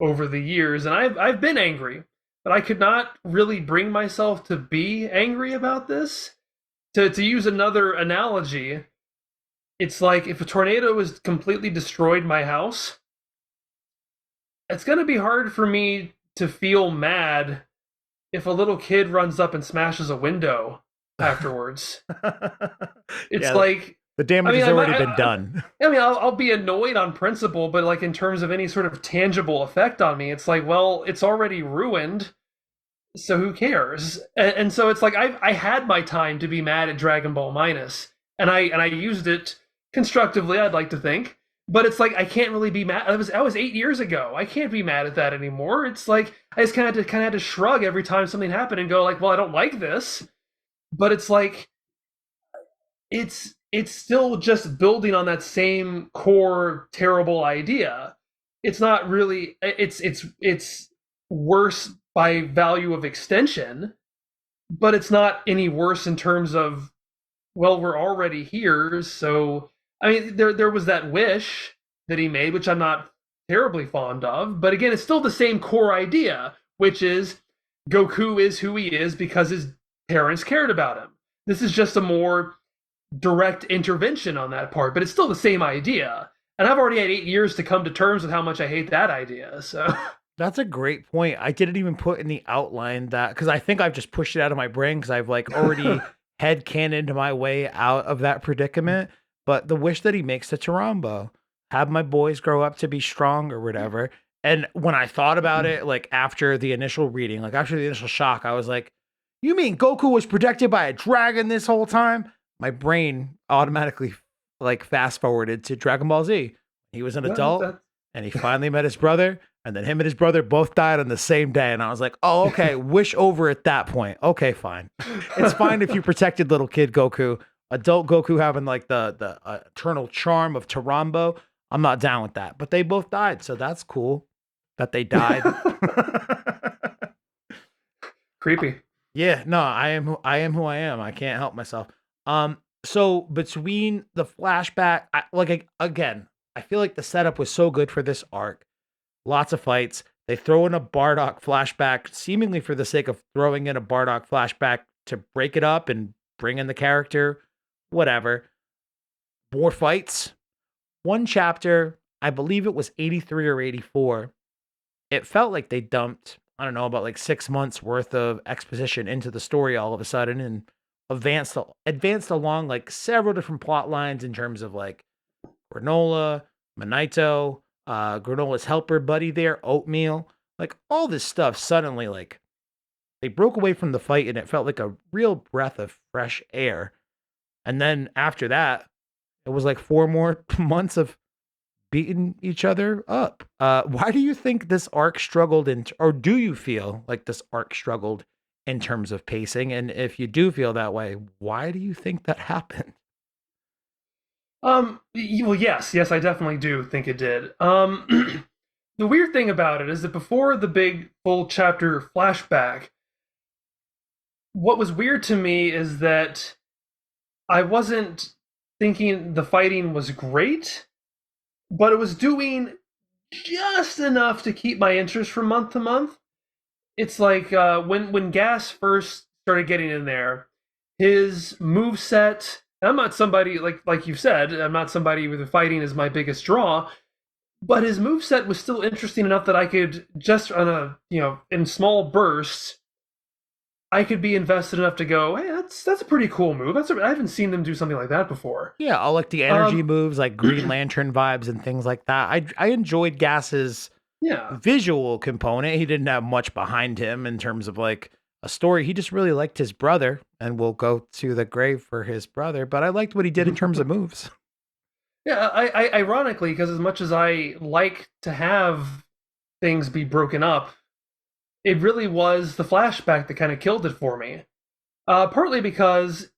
over the years, and I've been angry, but I could not really bring myself to be angry about this. To use another analogy, it's like if a tornado has completely destroyed my house, it's going to be hard for me to feel mad if a little kid runs up and smashes a window afterwards. It's yeah, like, the I damage mean, has already been done. I'll be annoyed on principle, but like in terms of any sort of tangible effect on me, it's like, well, it's already ruined, so who cares? And so it's like I had my time to be mad at Dragon Ball Minus, and I used it constructively. I'd like to think, but it's like I can't really be mad. That was 8 years ago. I can't be mad at that anymore. It's like I just kind of had to shrug every time something happened and go like, well, I don't like this, but it's like it's still just building on that same core terrible idea. It's not really it's worse by value of extension, but it's not any worse in terms of, well, we're already here, so I mean there was that wish that he made, which I'm not terribly fond of, but again, it's still the same core idea, which is Goku is who he is because his parents cared about him. This is just a more direct intervention on that part, but it's still the same idea. And I've already had 8 years to come to terms with how much I hate that idea. So, That's a great point. I didn't even put in the outline that because I think I've just pushed it out of my brain because I've like already head cannoned my way out of that predicament. But the wish that he makes to Tarambo, have my boys grow up to be strong or whatever. And when I thought about it, like after the initial reading, like after the initial shock, I was like, You mean Goku was protected by a dragon this whole time? My brain automatically like fast forwarded to Dragon Ball Z. He was an Well, adult and he finally met his brother, and then him and his brother both died on the same day. And I was like, oh, okay, wish over at that point. Okay, fine. It's fine if you protected little kid Goku. Adult Goku having like the eternal charm of Tarambo. I'm not down with that. But they both died, so that's cool that they died. Creepy. Yeah, no, I am who I am. I can't help myself. So between the flashback, again, I feel like the setup was so good for this arc. Lots of fights. They throw in a Bardock flashback, seemingly for the sake of throwing in a Bardock flashback to break it up and bring in the character. Whatever. More fights. One chapter, I believe it was 83 or 84. It felt like they dumped, I don't know, about like 6 months worth of exposition into the story all of a sudden and advanced along like several different plot lines in terms of like Granola, Manito, Granola's helper buddy there, Oatmeal, like all this stuff suddenly like they broke away from the fight and it felt like a real breath of fresh air. And then after that, it was like 4 more months of beating each other up. Why do you think this arc struggled or do you feel like this arc struggled in terms of pacing? And if you do feel that way, why do you think that happened? Well, yes, I definitely do think it did. The weird thing about it is that before the big full chapter flashback, what was weird to me is that I wasn't thinking the fighting was great, but it was doing just enough to keep my interest from month to month. It's like when Gas first started getting in there, his move set. I'm not somebody like you said. I'm not somebody with fighting is my biggest draw, but his move set was still interesting enough that I could just on a in small bursts, I could be invested enough to go, hey, that's a pretty cool move. I haven't seen them do something like that before. Yeah, I like the energy moves, like Green Lantern vibes and things like that. I enjoyed Gas's visual component. He didn't have much behind him in terms of like a story. He just really liked his brother and will go to the grave for his brother. But I liked what he did in terms of moves. Yeah, I ironically, because as much as I like to have things be broken up, it really was the flashback that kind of killed it for me. Partly because,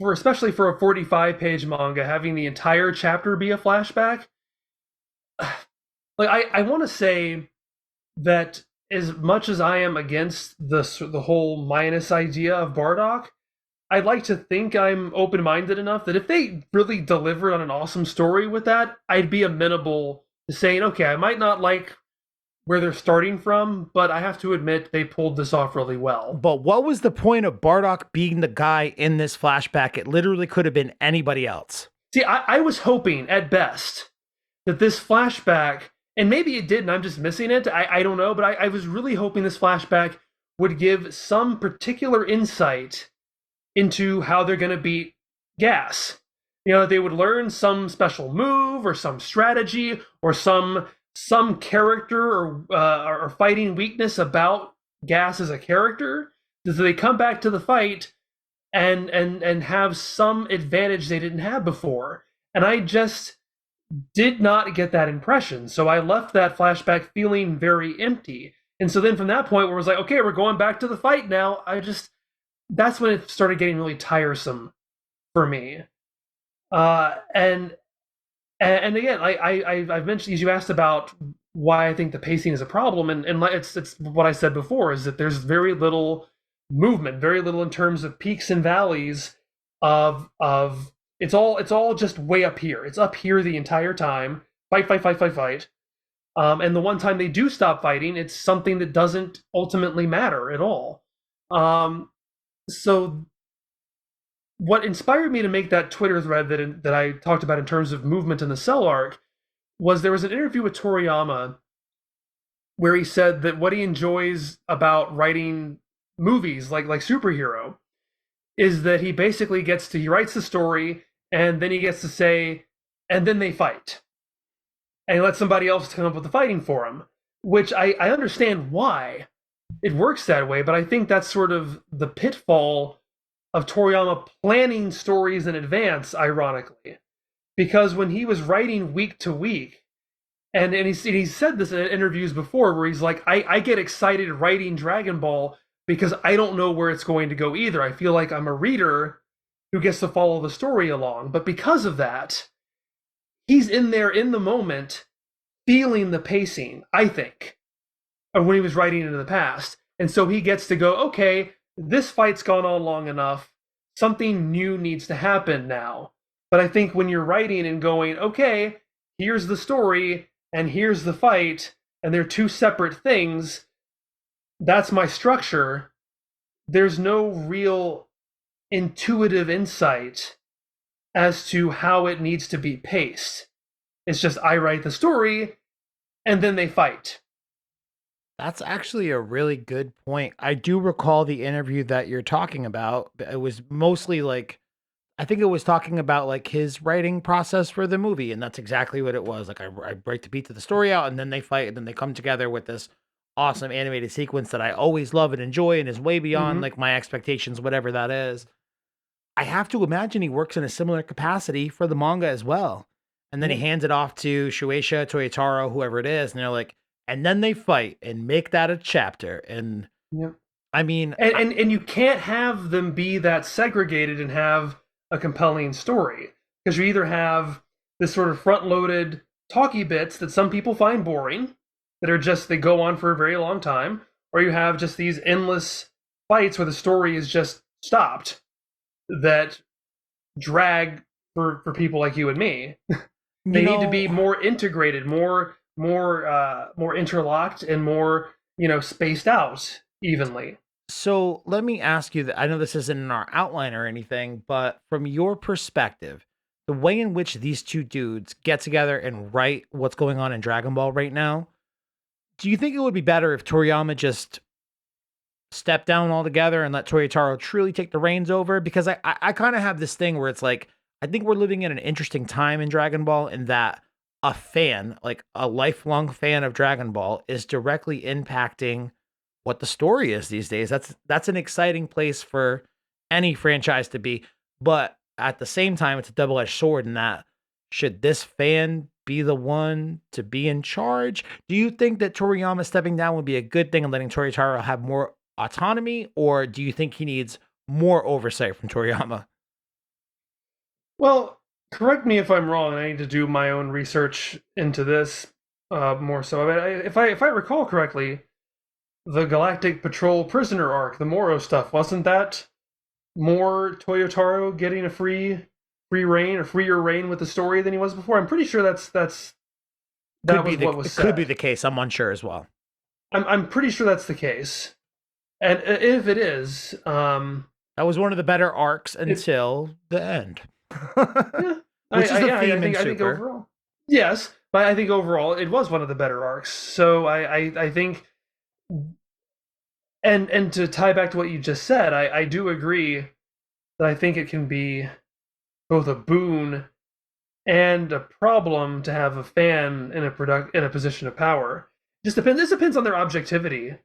especially for a 45-page manga, having the entire chapter be a flashback, like I want to say that as much as I am against the whole minus idea of Bardock, I'd like to think I'm open-minded enough that if they really delivered on an awesome story with that, I'd be amenable to saying, okay, I might not like where they're starting from, but I have to admit they pulled this off really well. But what was the point of Bardock being the guy in this flashback? It literally could have been anybody else. See, I was hoping at best that this flashback, and maybe it did and I'm just missing it, I don't know, but I was really hoping this flashback would give some particular insight into how they're going to beat Gas. They would learn some special move or some strategy or some character or fighting weakness about Gas as a character, so they come back to the fight and have some advantage they didn't have before. And I just did not get that impression. So I left that flashback feeling very empty. And so then from that point where it was like, okay, we're going back to the fight now, that's when it started getting really tiresome for me. And again, I've mentioned, as you asked about why I think the pacing is a problem, and it's what I said before, is that there's very little movement, very little in terms of peaks and valleys of it's all just way up here. It's up here the entire time. Fight. And the one time they do stop fighting, it's something that doesn't ultimately matter at all. So what inspired me to make that Twitter thread that I talked about in terms of movement in the Cell arc was there was an interview with Toriyama where he said that what he enjoys about writing movies like superhero is that he basically he writes the story and then he gets to say, and then they fight. And he lets somebody else come up with the fighting for him, which I understand why. it works that way, but I think that's sort of the pitfall of Toriyama planning stories in advance, ironically. Because when he was writing week to week, and he said this in interviews before where he's like, I get excited writing Dragon Ball because I don't know where it's going to go either. I feel like I'm a reader who gets to follow the story along. But because of that, he's in there in the moment feeling the pacing, I think, of when he was writing into the past. And so he gets to go, okay, this fight's gone on long enough. Something new needs to happen now. But I think when you're writing and going, okay, here's the story and here's the fight, and they're two separate things, that's my structure. There's no real intuitive insight as to how it needs to be paced. It's just I write the story and then they fight. That's actually a really good point. I do recall the interview that you're talking about. It was mostly like, I think it was talking about like his writing process for the movie, and that's exactly what it was. Like I break the beat to the story out, and then they fight, and then they come together with this awesome animated sequence that I always love and enjoy, and is way beyond Mm-hmm. like my expectations, whatever that is. I have to imagine he works in a similar capacity for the manga as well. And then he Yeah. hands it off to Shueisha, Toyotaro, whoever it is, and they're like, and then they fight and make that a chapter. And Yeah. I mean, And you can't have them be that segregated and have a compelling story, because you either have this sort of front-loaded talky bits that some people find boring, that are just they go on for a very long time, or you have just these endless fights where the story is just stopped that drag for people like you and me. you They need to be know, more integrated, more interlocked, and more spaced out evenly. so let me ask you that. I know this isn't in our outline or anything, but from your perspective, the way in which these two dudes get together and write what's going on in Dragon Ball right now, do you think it would be better if Toriyama just step down altogether and let Toyotaro truly take the reins over? Because I kind of have this thing where it's like, I think we're living in an interesting time in Dragon Ball in that a fan, like a lifelong fan of Dragon Ball, is directly impacting what the story is these days. That's an exciting place for any franchise to be. But at the same time, it's a double-edged sword in that should this fan be the one to be in charge? Do you think that Toriyama stepping down would be a good thing and letting Toyotaro have more autonomy, or do you think he needs more oversight from Toriyama? Well, correct me if I'm wrong. I need to do my own research into this more so. If I recall correctly, the Galactic Patrol prisoner arc, the Moro stuff, wasn't that more Toyotaro getting a free reign or freer reign with the story than he was before? I'm pretty sure Could that be was the what was it could be said. the case. I'm unsure as well. I'm pretty sure that's the case. And if it is, That was one of the better arcs it until the end, yeah, which is a yeah, theme in I think Super. overall, yes, but I think overall it was one of the better arcs. So I think, and to tie back to what you just said, I do agree that I think it can be both a boon and a problem to have a fan in a position of power. Just depends. This depends on their objectivity,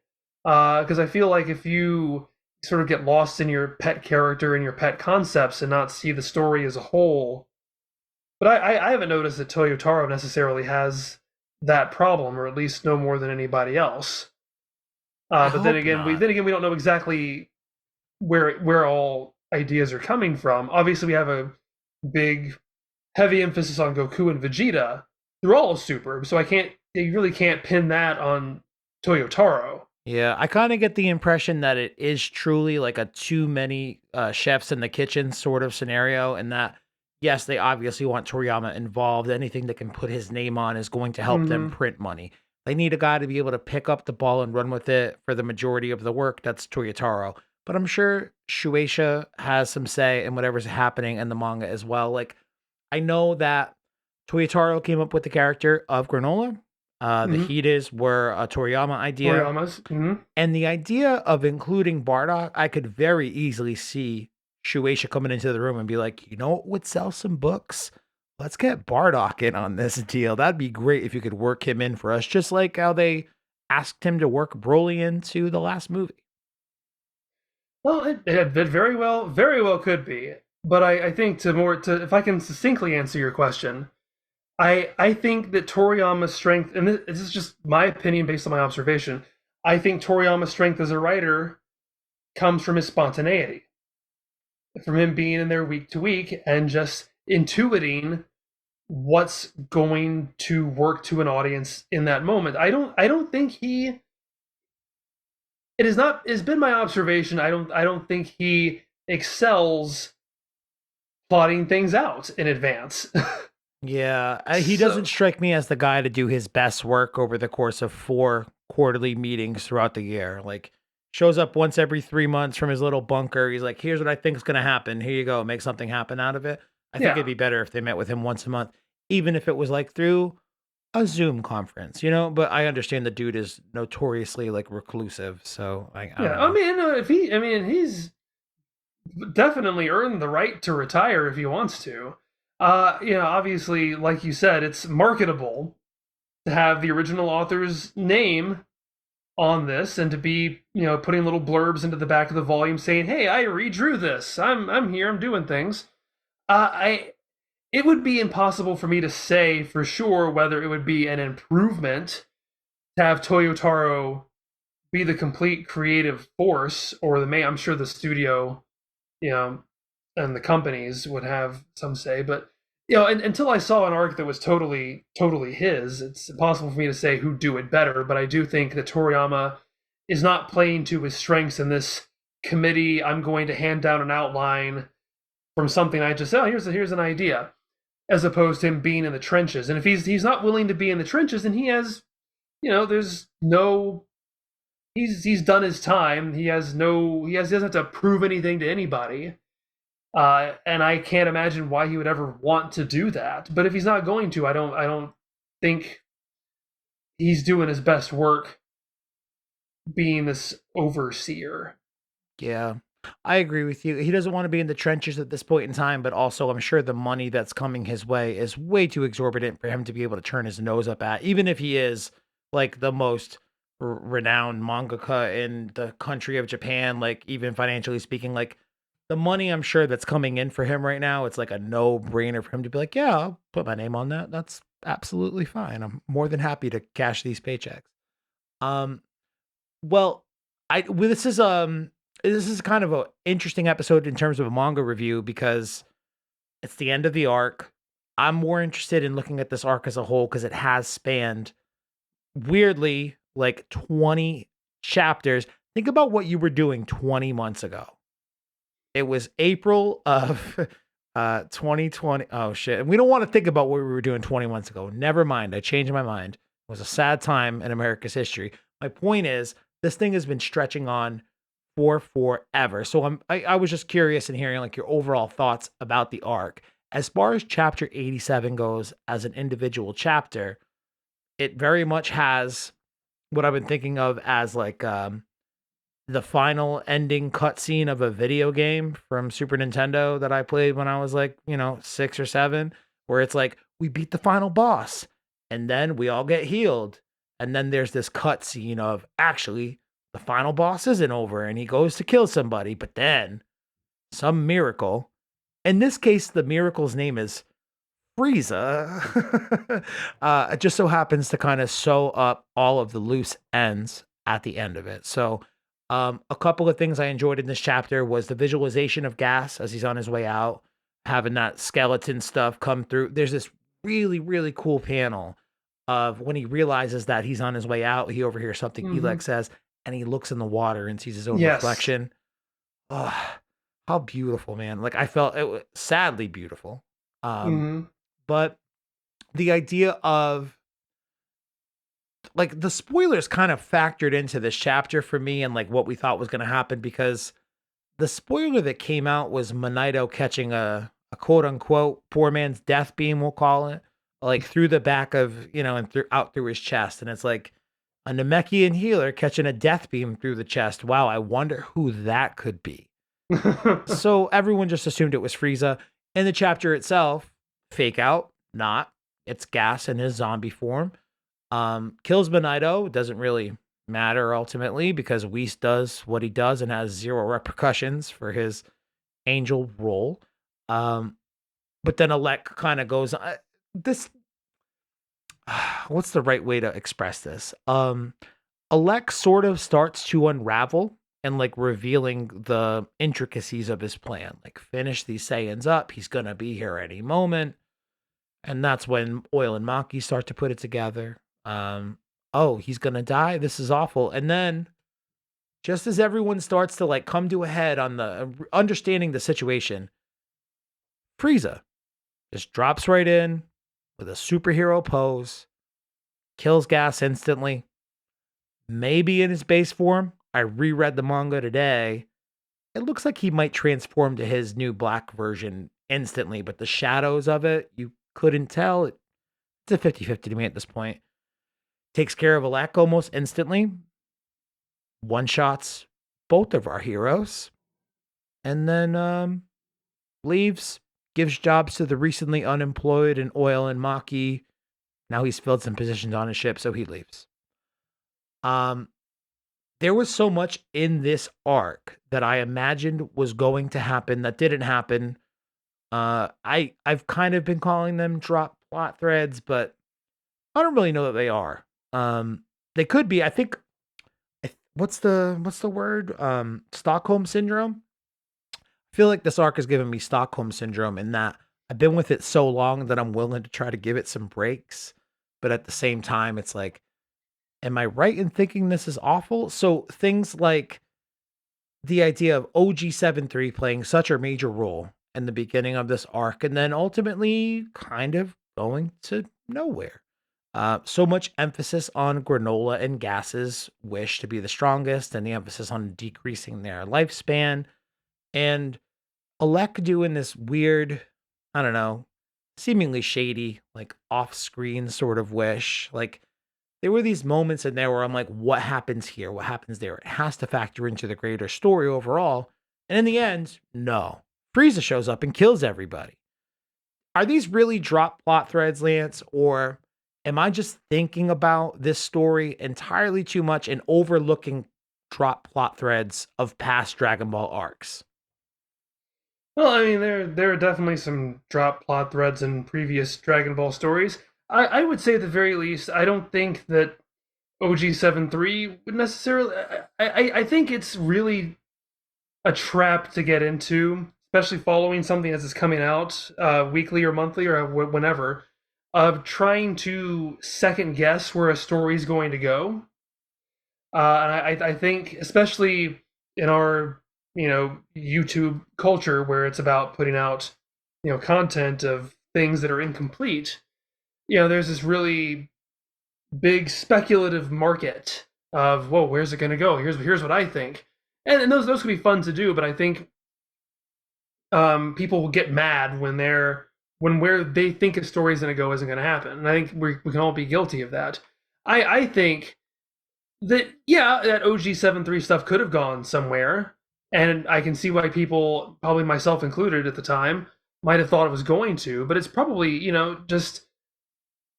because I feel like if you sort of get lost in your pet character and your pet concepts and not see the story as a whole. But I haven't noticed that Toyotaro necessarily has that problem, or at least no more than anybody else. I But then hope again, not. we don't know exactly where all ideas are coming from. Obviously, we have a big, heavy emphasis on Goku and Vegeta. They're all super, so you really can't pin that on Toyotaro. Yeah, I kind of get the impression that it is truly like a too many chefs in the kitchen sort of scenario, and that yes, they obviously want Toriyama involved. Anything that can put his name on is going to help them Mm-hmm. print money. They need a guy to be able to pick up the ball and run with it for the majority of the work. That's Toyotaro. But I'm sure Shueisha has some say in whatever's happening in the manga as well. Like I know that Toyotaro came up with the character of Granola. The Mm-hmm. Hidas were a Toriyama idea, Toriyama's. Mm-hmm. and the idea of including Bardock, I could very easily see Shueisha coming into the room and be like, you know what would sell some books? Let's get Bardock in on this deal. That'd be great if you could work him in for us, just like how they asked him to work Broly into the last movie. Well, it very well could be. But I think to if I can succinctly answer your question, I think that Toriyama's strength, and this is just my opinion based on my observation, I think Toriyama's strength as a writer comes from his spontaneity, from him being in there week to week and just intuiting what's going to work to an audience in that moment. I don't think he it is not it's been my observation. I don't think he excels plotting things out in advance. Yeah, he So doesn't strike me as the guy to do his best work over the course of 4 quarterly meetings throughout the year. Like, shows up once every 3 months from his little bunker. He's like, "Here's what I think is gonna happen. Here you go. Make something happen out of it." I think it'd yeah. be better if they met with him once a month, even if it was, like, through a Zoom conference, you know? But I understand the dude is notoriously, like, reclusive, so I Yeah, don't I know. mean, if he, I mean, he's definitely earned the right to retire if he wants to. Obviously, like you said, it's marketable to have the original author's name on this and to be, putting little blurbs into the back of the volume saying, "Hey, I redrew this. I'm here. I'm doing things." I It would be impossible for me to say for sure whether it would be an improvement to have Toyotaro be the complete creative force or the main. I'm sure the studio, you know, and the companies would have some say, but until I saw an arc that was totally his, it's impossible for me to say who'd do it better. But I do think that Toriyama is not playing to his strengths in this committee. I'm going to hand down an outline from something I just said. Oh, here's an idea, as opposed to him being in the trenches. And if he's not willing to be in the trenches, then he has, there's no he's done his time. He doesn't have to prove anything to anybody. And I can't imagine why he would ever want to do that. But if he's not going to, I don't think he's doing his best work being this overseer. Yeah. I agree with you. He doesn't want to be in the trenches at this point in time, but also I'm sure the money that's coming his way is way too exorbitant for him to be able to turn his nose up at, even if he is like the most renowned mangaka in the country of Japan, like even financially speaking, like the money I'm sure that's coming in for him right now, it's like a no-brainer for him to be like, yeah, I'll put my name on that. That's absolutely fine. I'm more than happy to cash these paychecks. Um, well, this is kind of a interesting episode in terms of a manga review because it's the end of the arc. I'm more interested in looking at this arc as a whole because it has spanned weirdly like 20 chapters. Think about what you were doing 20 months ago. It was April of 2020. Oh shit. And we don't want to think about what we were doing 20 months ago. Never mind. I changed my mind. It was a sad time in America's history. My point is, this thing has been stretching on for forever. So I was just curious in hearing like your overall thoughts about the arc. As far as chapter 87 goes as an individual chapter, it very much has what I've been thinking of as like the final ending cutscene of a video game from Super Nintendo that I played when I was like, 6 or 7, where it's like we beat the final boss and then we all get healed. And then there's this cutscene of actually the final boss isn't over and he goes to kill somebody, but then some miracle. In this case, the miracle's name is Frieza. It just so happens to kind of sew up all of the loose ends at the end of it. So, a couple of things I enjoyed in this chapter was the visualization of Gas as he's on his way out, having that skeleton stuff come through. There's this really cool panel of when he realizes that he's on his way out. He overhears something Mm-hmm. Elec says, and he looks in the water and sees his own Yes. reflection. Oh, how beautiful, man! Like I felt it was sadly beautiful. Um, Mm-hmm. but the idea of like the spoilers kind of factored into this chapter for me and like what we thought was going to happen because the spoiler that came out was Monito catching a quote unquote poor man's death beam, we'll call it, like through the back of, and out through his chest. And it's like a Namekian healer catching a death beam through the chest. Wow, I wonder who that could be. So everyone just assumed it was Frieza. In the chapter itself, fake out, not. It's Gas in his zombie form. Kills Benito doesn't really matter ultimately because Whis does what he does and has zero repercussions for his angel role. Um, but then Alec kind of goes, this, what's the right way to express this? Alec sort of starts to unravel and like revealing the intricacies of his plan. Like, finish these Saiyans up. He's gonna be here any moment. And that's when Oil and Maki start to put it together. Oh, he's gonna die. This is awful. And then just as everyone starts to like come to a head on the understanding the situation, Frieza just drops right in with a superhero pose, kills Gas instantly, maybe in his base form. I reread the manga today. It looks like he might transform to his new black version instantly, but the shadows of it, you couldn't tell. It's a 50-50 to me at this point. Takes care of Alak almost instantly. One shots both of our heroes. And then leaves, gives jobs to the recently unemployed and Oil and Maki. Now he's filled some positions on his ship, so he leaves. Um, there was so much in this arc that I imagined was going to happen that didn't happen. I've kind of been calling them drop plot threads, but I don't really know that they are. They could be. I think. What's the word? Stockholm syndrome. I feel like this arc has given me Stockholm syndrome in that I've been with it so long that I'm willing to try to give it some breaks, but at the same time, it's like, am I right in thinking this is awful? So things like the idea of OG-73 playing such a major role in the beginning of this arc and then ultimately kind of going to nowhere. So much emphasis on Granola and Gas's wish to be the strongest and the emphasis on decreasing their lifespan. And Alec doing this weird, I don't know, seemingly shady, like off screen sort of wish. Like, there were these moments in there where I'm like, what happens here? What happens there? It has to factor into the greater story overall. And in the end, no. Frieza shows up and kills everybody. Are these really drop plot threads, Lance? Or am I just thinking about this story entirely too much and overlooking drop plot threads of past Dragon Ball arcs? Well, I mean, there are definitely some drop plot threads in previous Dragon Ball stories. I would say at the very least, I don't think that OG-73 would necessarily. I think it's really a trap to get into, especially following something as it's coming out weekly or monthly or whenever, of trying to second guess where a story's going to go. And I think, especially in our YouTube culture, where it's about putting out content of things that are incomplete, there's this really big speculative market of, whoa, where's it going to go? Here's what I think, and those could be fun to do, but I think people will get mad when where they think a story is going to go isn't going to happen, and I think we can all be guilty of that. I think that, yeah, that OG-73 stuff could have gone somewhere, and I can see why people, probably myself included at the time, might have thought it was going to, but it's probably just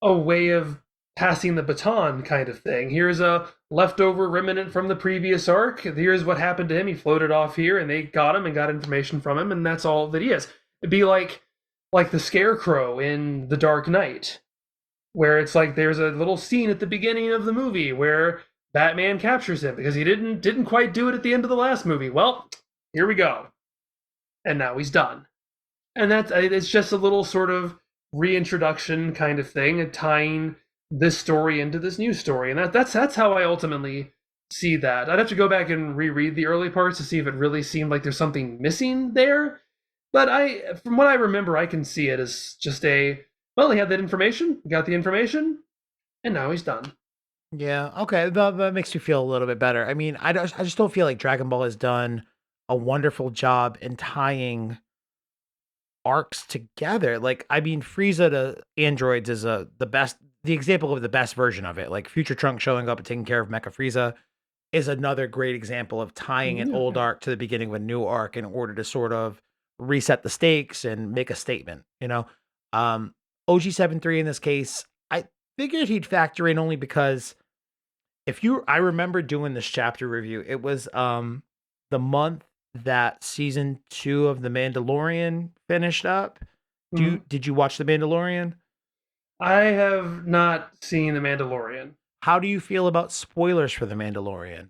a way of passing the baton kind of thing. Here's a leftover remnant from the previous arc. Here's what happened to him. He floated off here, and they got him and got information from him, and that's all that he is. It'd be like the Scarecrow in The Dark Knight, where it's like there's a little scene at the beginning of the movie where Batman captures him because he didn't quite do it at the end of the last movie. Well, here we go, and now he's done. And that's, it's just a little sort of reintroduction kind of thing, and tying this story into this new story, and that's how I ultimately see that. I'd have to go back and reread the early parts to see if it really seemed like there's something missing there. But from what I remember, I can see it as just well, he had that information, got the information, and now he's done. Yeah, okay, that makes me feel a little bit better. I mean, I just don't feel like Dragon Ball has done a wonderful job in tying arcs together. Like, I mean, Frieza to androids is the example of the best version of it. Like, Future Trunks showing up and taking care of Mecha Frieza is another great example of tying an old Yeah. arc to the beginning of a new arc in order to sort of reset the stakes and make a statement, you know? OG-73 in this case, figured he'd factor in only because I remember doing this chapter review. It was the month that season 2 of The Mandalorian finished up. Mhm. Did you watch The Mandalorian? I have not seen The Mandalorian. How do you feel about spoilers for The Mandalorian?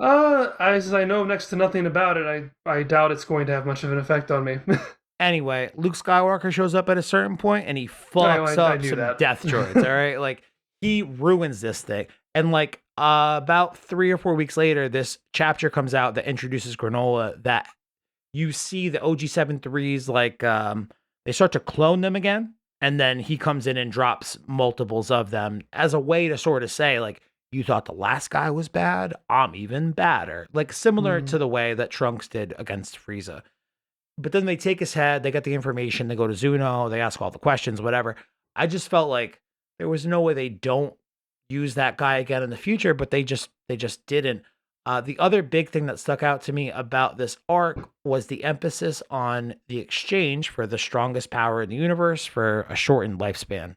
As I know next to nothing about it, I doubt it's going to have much of an effect on me. Anyway, Luke Skywalker shows up at a certain point and he fucks I up knew some that. death droids, all right? Like he ruins this thing. And like about 3 or 4 weeks later, this chapter comes out that introduces Granola that you see the OG-73s like they start to clone them again, and then he comes in and drops multiples of them as a way to sort of say like you thought the last guy was bad, I'm even badder. Like similar to Mm. the way that Trunks did against Frieza. But then they take his head, they get the information, they go to Zuno, they ask all the questions, whatever. I just felt like there was no way they don't use that guy again in the future, but they just didn't. The other big thing that stuck out to me about this arc was the emphasis on the exchange for the strongest power in the universe for a shortened lifespan.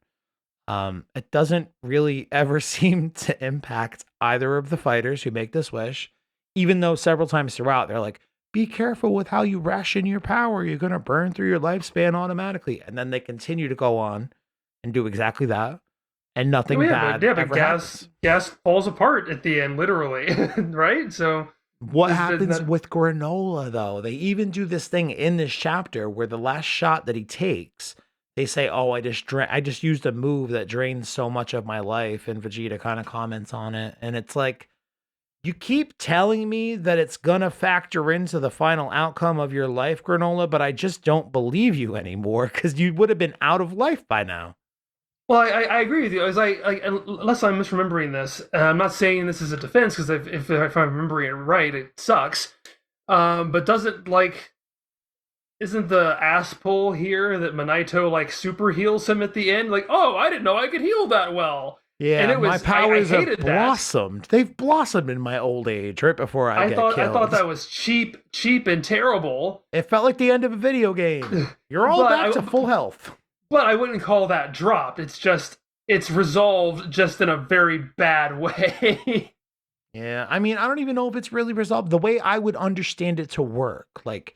It doesn't really ever seem to impact either of the fighters who make this wish, even though several times throughout they're like, be careful with how you ration your power. You're going to burn through your lifespan automatically. And then they continue to go on and do exactly that. And Oh nothing bad yeah, but ever happens. gas falls apart at the end, literally, right? So What is happens that with Granola, though? They even do this thing in this chapter where the last shot that he takes, they say, "Oh, I just used a move that drains so much of my life," and Vegeta kind of comments on it, and it's like, you keep telling me that it's gonna factor into the final outcome of your life, Granola, but I just don't believe you anymore because you would have been out of life by now. well, I agree with you. I was like, unless I'm misremembering this, I'm not saying this is a defense because if I'm remembering it right, it sucks. But doesn't like isn't the ass pull here that Manito like super heals him at the end? Like, oh, I didn't know I could heal that well, and Yeah, it my was I powers have hated that. blossomed. They've blossomed in my old age, right before I get I thought killed. that was cheap and terrible. It felt like the end of a video game. You're all But back to full health. I wouldn't call that dropped. It's just it's resolved just in a very bad way. Yeah, I mean, I don't even know if it's really resolved the way I would understand it to work. Like,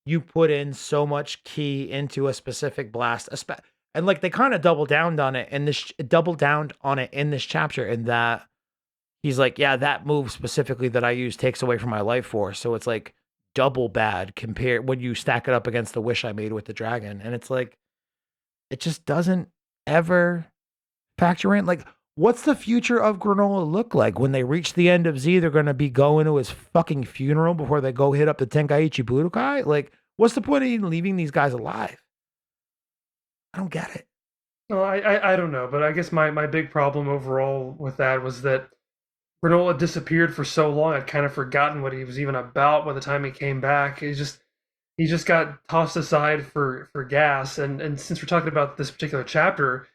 you put in so much key into a specific blast, and like they kind of double downed on it in this chapter, in that he's like, yeah, that move specifically that I use takes away from my life force, so it's like double bad compared when you stack it up against the wish I made with the dragon, and it's like it just doesn't ever factor in. Like, what's the future of Granola look like when they reach the end of Z? They're going to be going to his fucking funeral before they go hit up the Tenkaichi Budokai. Like, what's the point of even leaving these guys alive? I don't get it. Well, I don't know, but I guess my big problem overall with that was that Granola disappeared for so long. I'd kind of forgotten what he was even about by the time he came back. He just got tossed aside for gas. And since we're talking about this particular chapter,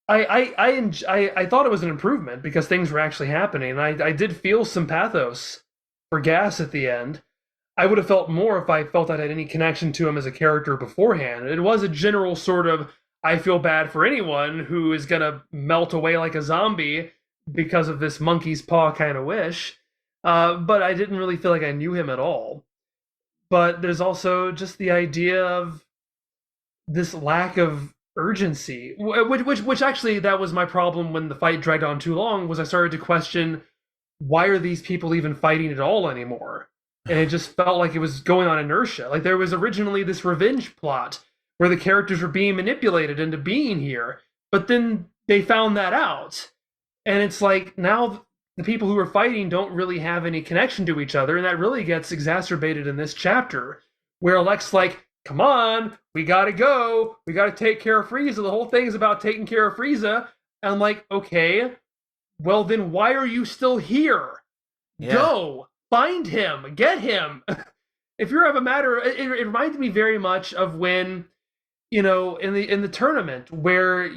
I thought it was an improvement because things were actually happening. And I did feel some pathos for gas at the end. I would have felt more if I felt I had any connection to him as a character beforehand. It was a general sort of I feel bad for anyone who is gonna melt away like a zombie because of this monkey's paw kind of wish. But I didn't really feel like I knew him at all. But there's also just the idea of this lack of urgency, which actually that was my problem when the fight dragged on too long. Was I started to question why are these people even fighting at all anymore? And it just felt like it was going on inertia. Like there was originally this revenge plot where the characters were being manipulated into being here, but then they found that out. And it's like now the people who are fighting don't really have any connection to each other, and that really gets exacerbated in this chapter, where Alex's like, "Come on, we gotta go. We gotta take care of Frieza. The whole thing is about taking care of Frieza." And I'm like, "Okay, well then why are you still here? Yeah. Go find him, get him." If you're of a matter, it reminds me very much of when in the tournament where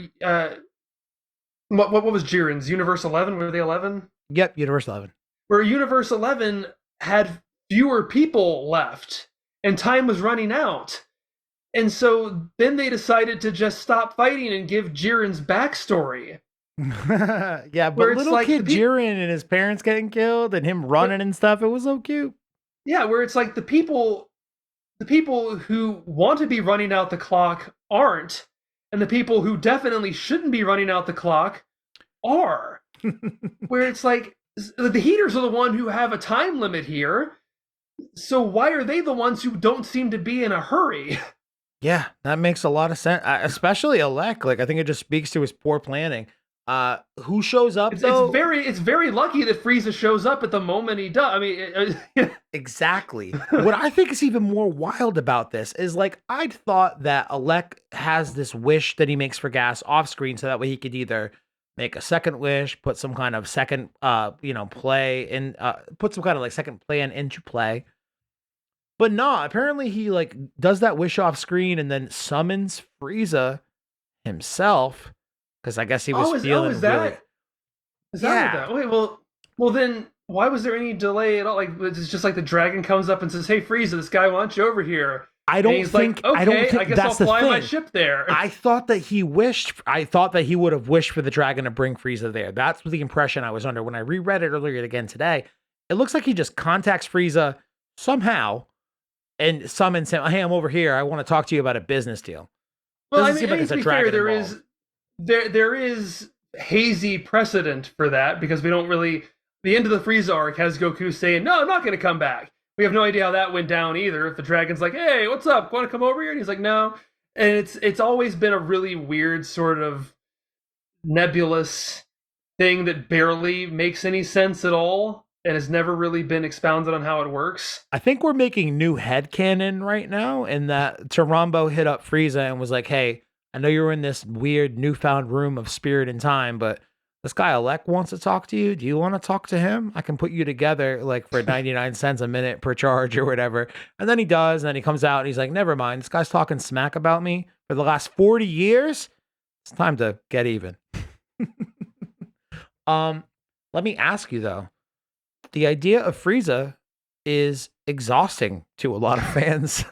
what was Jiren's Universe 11? Were they 11? Yep. Universe 11. Where Universe 11 had fewer people left and time was running out. And so then they decided to just stop fighting and give Jiren's backstory, Yeah, but where it's little like kid Jiren and his parents getting killed and him running and stuff, it was so cute. yeah, where it's like the people who want to be running out the clock aren't, and the people who definitely shouldn't be running out the clock are. Where it's like the heaters are the one who have a time limit here, so why are they the ones who don't seem to be in a hurry? Yeah, that makes a lot of sense, especially Alec. Like, I think it just speaks to his poor planning. Who shows up though? It's very lucky that Frieza shows up at the moment he does. I mean, Exactly. What I think is even more wild about this is like I'd thought that Alec has this wish that he makes for gas off screen so that way he could either make a second wish, put some kind of second play in put some kind of like second plan into play. But no, apparently he like does that wish off screen and then summons Frieza himself because I guess he was is feeling really that is that what yeah. that? Wait, well then why was there any delay at all? Like it's just like the dragon comes up and says, "Hey Frieza, this guy wants you over here," and he's like, I don't "Okay, I think guess I'll that's the fly my thing. ship there." I thought that he would have wished for the dragon to bring Frieza there. That's the impression I was under when I reread it earlier again today. It looks like he just contacts Frieza somehow and summons him. Hey, I'm over here. I want to talk to you about a business deal. Well, Doesn't seem like it's to a be fair, dragon involved. there is hazy precedent for that because we don't really. The end of the Frieza arc has Goku saying, "No, I'm not going to come back." We have no idea how that went down either. If the dragon's like, "Hey, what's up? Want to come over here?" and he's like, "No," and it's always been a really weird sort of nebulous thing that barely makes any sense at all and has never really been expounded on how it works. I think we're making new headcanon right now, and that Tarambo hit up Frieza and was like, "Hey, I know you're in this weird newfound room of spirit and time, but this guy Alec wants to talk to you. Do you want to talk to him? I can put you together like for 99 cents a minute per charge or whatever." And then he does, and then he comes out and he's like, "Never mind. This guy's talking smack about me for the last 40 years. It's time to get even." um, Let me ask you though, the idea of Frieza is exhausting to a lot of fans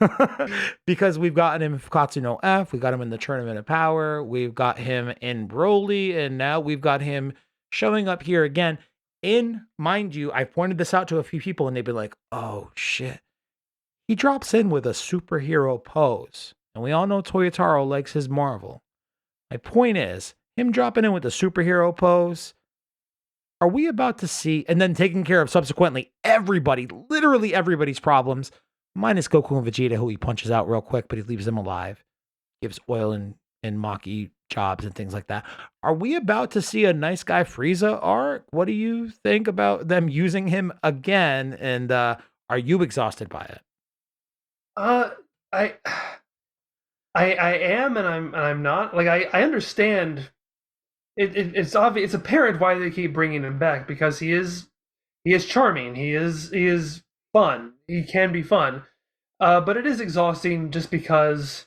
because we've gotten him in Katsu no F, we got him in the Tournament of Power, we've got him in Broly, and now we've got him showing up here again. In mind you, I pointed this out to a few people and they've been like, "Oh shit." He drops in with a superhero pose. And we all know Toyotaro likes his Marvel. My point is, him dropping in with a superhero pose, are we about to see, and then taking care of subsequently everybody, literally everybody's problems, minus Goku and Vegeta, who he punches out real quick, but he leaves them alive, gives oil and Maki jobs and things like that. Are we about to see a nice guy Frieza arc? What do you think about them using him again? And are you exhausted by it? Uh, I I am and I'm not. Like I understand it's obvious, it's apparent why they keep bringing him back because he is charming. He is fun. He can be fun. But it is exhausting just because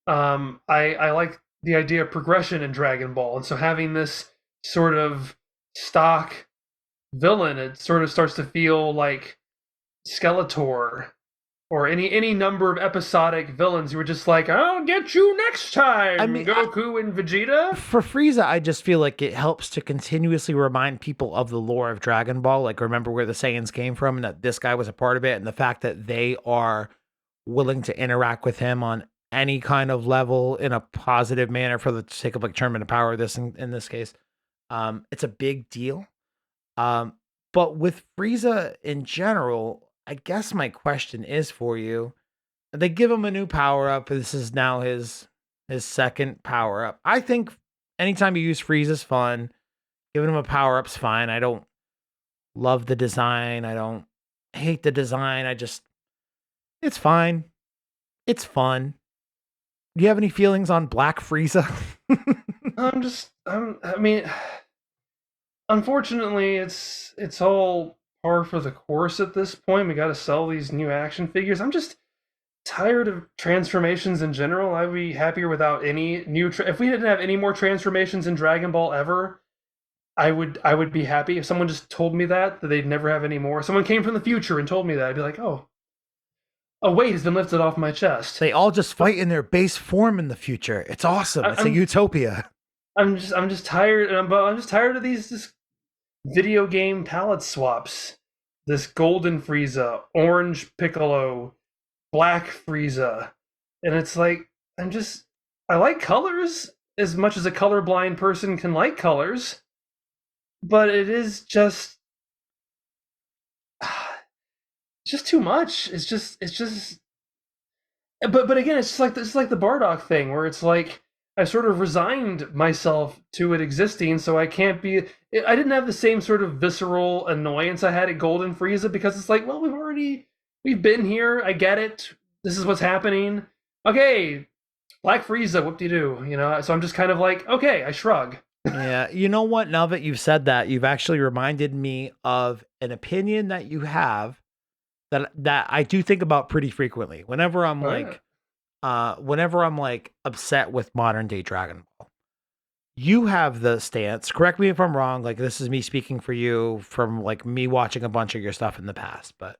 I like the idea of progression in Dragon Ball, and so having this sort of stock villain, it sort of starts to feel like Skeletor or any number of episodic villains who were just like, "I'll get you next I time, mean, Goku and Vegeta." for Frieza, I just feel like it helps to continuously remind people of the lore of Dragon Ball. Like, remember where the Saiyans came from and that this guy was a part of it, and the fact that they are willing to interact with him on any kind of level in a positive manner for the sake of like tournament of power, this in this case. It's a big deal. Um, but with Frieza in general, I guess my question is for you. They give him a new power up. This is now his second power up. I think anytime you use Freeze is fun. Giving him a power up's fine. I don't love the design. I don't hate the design. It's fine. It's fun. Do you have any feelings on Black Frieza? I mean, unfortunately, it's all par for the course at this point. We got to sell these new action figures. I'm just tired of transformations in general. I'd be happier without any new. If we didn't have any more transformations in Dragon Ball ever, I would be happy. If someone just told me that they'd never have any more. Someone came from the future and told me that, I'd be like, oh, a weight has been lifted off my chest. They all just fight in their base form in the future. It's awesome. It's a I'm utopia. I'm just tired. I'm just tired of these just video game palette swaps. This golden Frieza, orange Piccolo, Black Frieza, and it's like I like colors as much as a colorblind person can like colors, but it is just too much. It's just but again, it's like the Bardock thing where it's like I sort of resigned myself to it existing, so I can't be. I didn't have the same sort of visceral annoyance I had at Golden Frieza because it's like, well, we've been here. I get it. This is what's happening. Okay, Black Frieza, whoop de doo. So I'm just kind of like, okay, I shrug. Yeah, you know what? Now that you've said that, you've actually reminded me of an opinion that you have that I do think about pretty frequently. Oh, yeah. Whenever I'm like upset with modern day Dragon Ball. You have the stance, correct me if I'm wrong, like this is me speaking for you from like me watching a bunch of your stuff in the past, but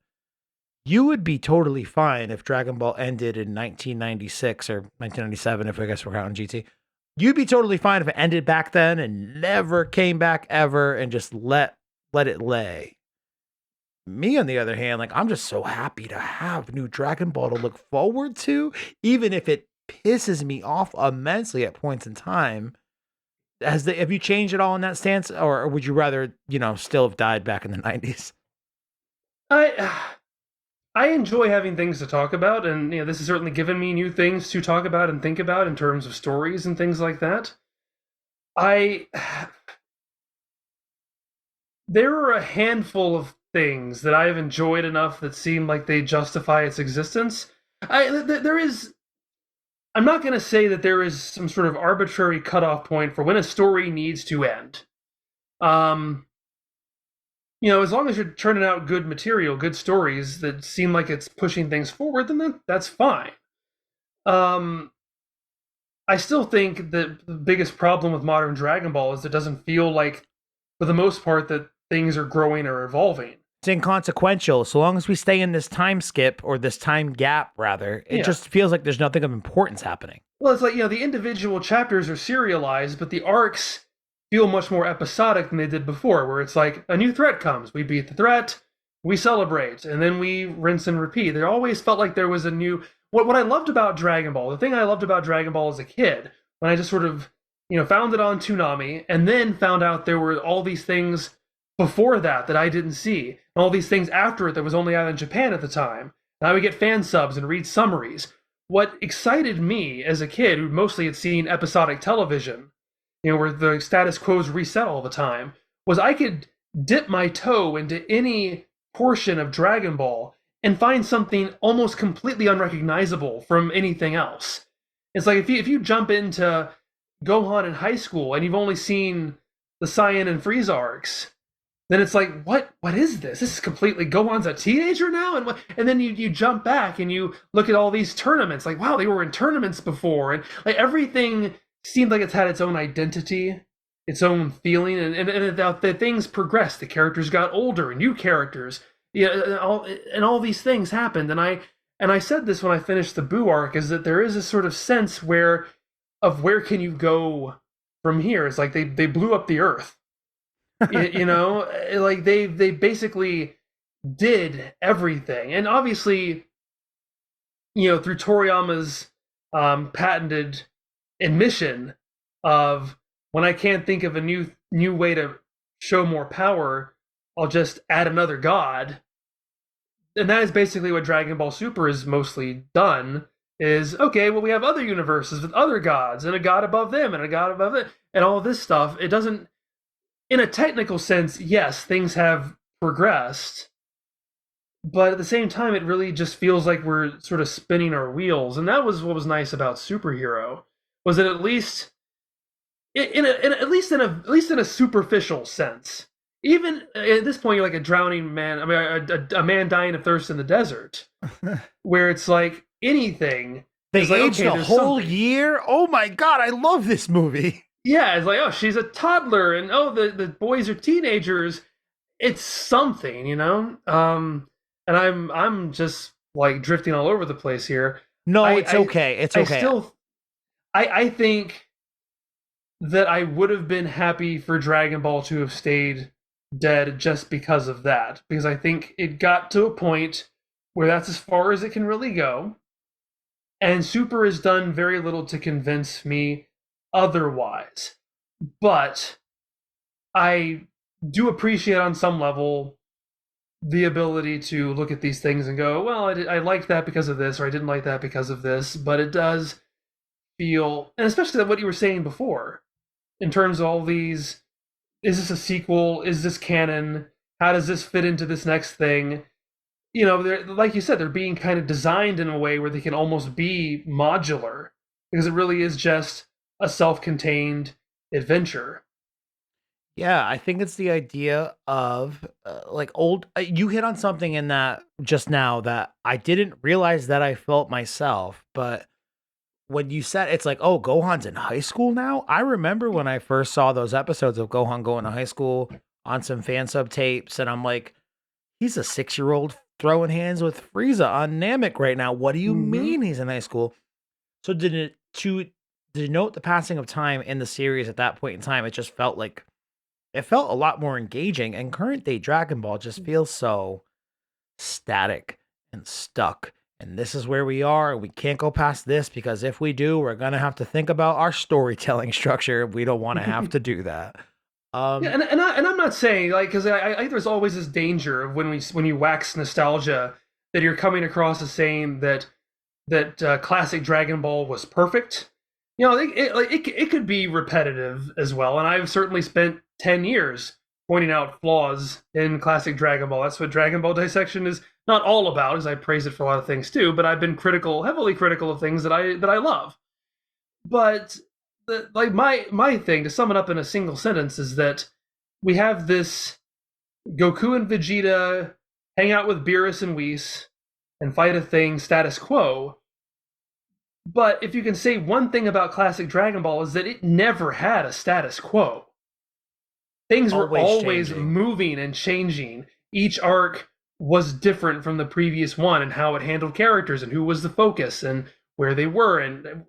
you would be totally fine if Dragon Ball ended in 1996 or 1997 if I guess we're counting GT. You'd be totally fine if it ended back then and never came back ever and just let it lay. Me, on the other hand, like I'm just so happy to have new Dragon Ball to look forward to, even if it pisses me off immensely at points in time. Have you changed at all in that stance, or would you rather, still have died back in the 90s? I I enjoy having things to talk about, and this has certainly given me new things to talk about and think about in terms of stories and things like that. I There are a handful of things that I have enjoyed enough that seem like they justify its existence. There is. I'm not going to say that there is some sort of arbitrary cutoff point for when a story needs to end. Um, as long as you're turning out good material, good stories that seem like it's pushing things forward, then that's fine. Um, I still think that the biggest problem with modern Dragon Ball is it doesn't feel like, for the most part, that things are growing or evolving. It's inconsequential. So long as we stay in this time skip or this time gap, rather, it Yeah. just feels like there's nothing of importance happening. Well, it's like, the individual chapters are serialized, but the arcs feel much more episodic than they did before, where it's like a new threat comes, we beat the threat, we celebrate, and then we rinse and repeat. There always felt like there was a new. What I loved about Dragon Ball, the thing I loved about Dragon Ball as a kid, when I just sort of, found it on Toonami, and then found out there were all these things before that I didn't see, and all these things after it that was only out in Japan at the time. And I would get fan subs and read summaries. What excited me as a kid who mostly had seen episodic television, where the status quo's reset all the time, was I could dip my toe into any portion of Dragon Ball and find something almost completely unrecognizable from anything else. It's like if you jump into Gohan in high school and you've only seen the Saiyan and Frieza arcs, then it's like, what is this? This is completely Gohan's a teenager now, and then you jump back and you look at all these tournaments, like, wow, they were in tournaments before, and like everything seemed like it's had its own identity, its own feeling, and the things progressed. The characters got older, new characters, and all these things happened. And I said this when I finished the Boo arc, is that there is a sort of sense where can you go from here? It's like they blew up the Earth. Like they basically did everything, and obviously, through Toriyama's patented admission of, when I can't think of a new way to show more power, I'll just add another god. And that is basically what Dragon Ball Super is mostly done. Is, okay, well, we have other universes with other gods and a god above them and a god above it and all this stuff. It doesn't. In a technical sense, yes, things have progressed, but at the same time, it really just feels like we're sort of spinning our wheels. And that was what was nice about Superhero, was that at least, at least in a superficial sense, even at this point, you're like a drowning man. I mean, a man dying of thirst in the desert, where it's like anything. They like, aged okay, a whole something. year. Oh my god, I love this movie. Yeah, it's like, oh, she's a toddler, and oh, the boys are teenagers. It's something, and I'm just like drifting all over the place here. No, it's I okay. It's I okay. still I think that I would have been happy for Dragon Ball to have stayed dead just because of that. Because I think it got to a point where that's as far as it can really go. And Super has done very little to convince me otherwise. But I do appreciate on some level the ability to look at these things and go, well, I liked that because of this, or I didn't like that because of this. But it does feel, and especially what you were saying before, in terms of all these, is this a sequel? Is this canon? How does this fit into this next thing? You know, they're, like you said, they're being kind of designed in a way where they can almost be modular because it really is just a self-contained adventure. Yeah, I think it's the idea of like old. You hit on something in that just now that I didn't realize that I felt myself, but when you said it's like, oh, Gohan's in high school now. I remember when I first saw those episodes of Gohan going to high school on some fan sub tapes, and I'm like, he's a 6-year-old throwing hands with Frieza on Namek right now. What do you Mm-hmm. mean he's in high school? So did it to denote the passing of time in the series at that point in time? It just felt like it felt a lot more engaging, and current day Dragon Ball just feels so static and stuck. And this is where we are. And we can't go past this because if we do, we're gonna have to think about our storytelling structure. We don't want to have to do that. Yeah, Um, and I'm not saying like because I think there's always this danger of when you wax nostalgia that you're coming across as saying that classic Dragon Ball was perfect. You know, it could be repetitive as well, and I've certainly spent 10 years pointing out flaws in classic Dragon Ball. That's what Dragon Ball dissection is not all about. As I praise it for a lot of things too, but I've been critical, heavily critical of things that I love. But like my thing to sum it up in a single sentence is that we have this Goku and Vegeta hang out with Beerus and Whis and fight a thing status quo. But if you can say one thing about classic Dragon Ball is that it never had a status quo. Things were always always changing. moving and changing. Each arc was different from the previous one and how it handled characters and who was the focus and where they were and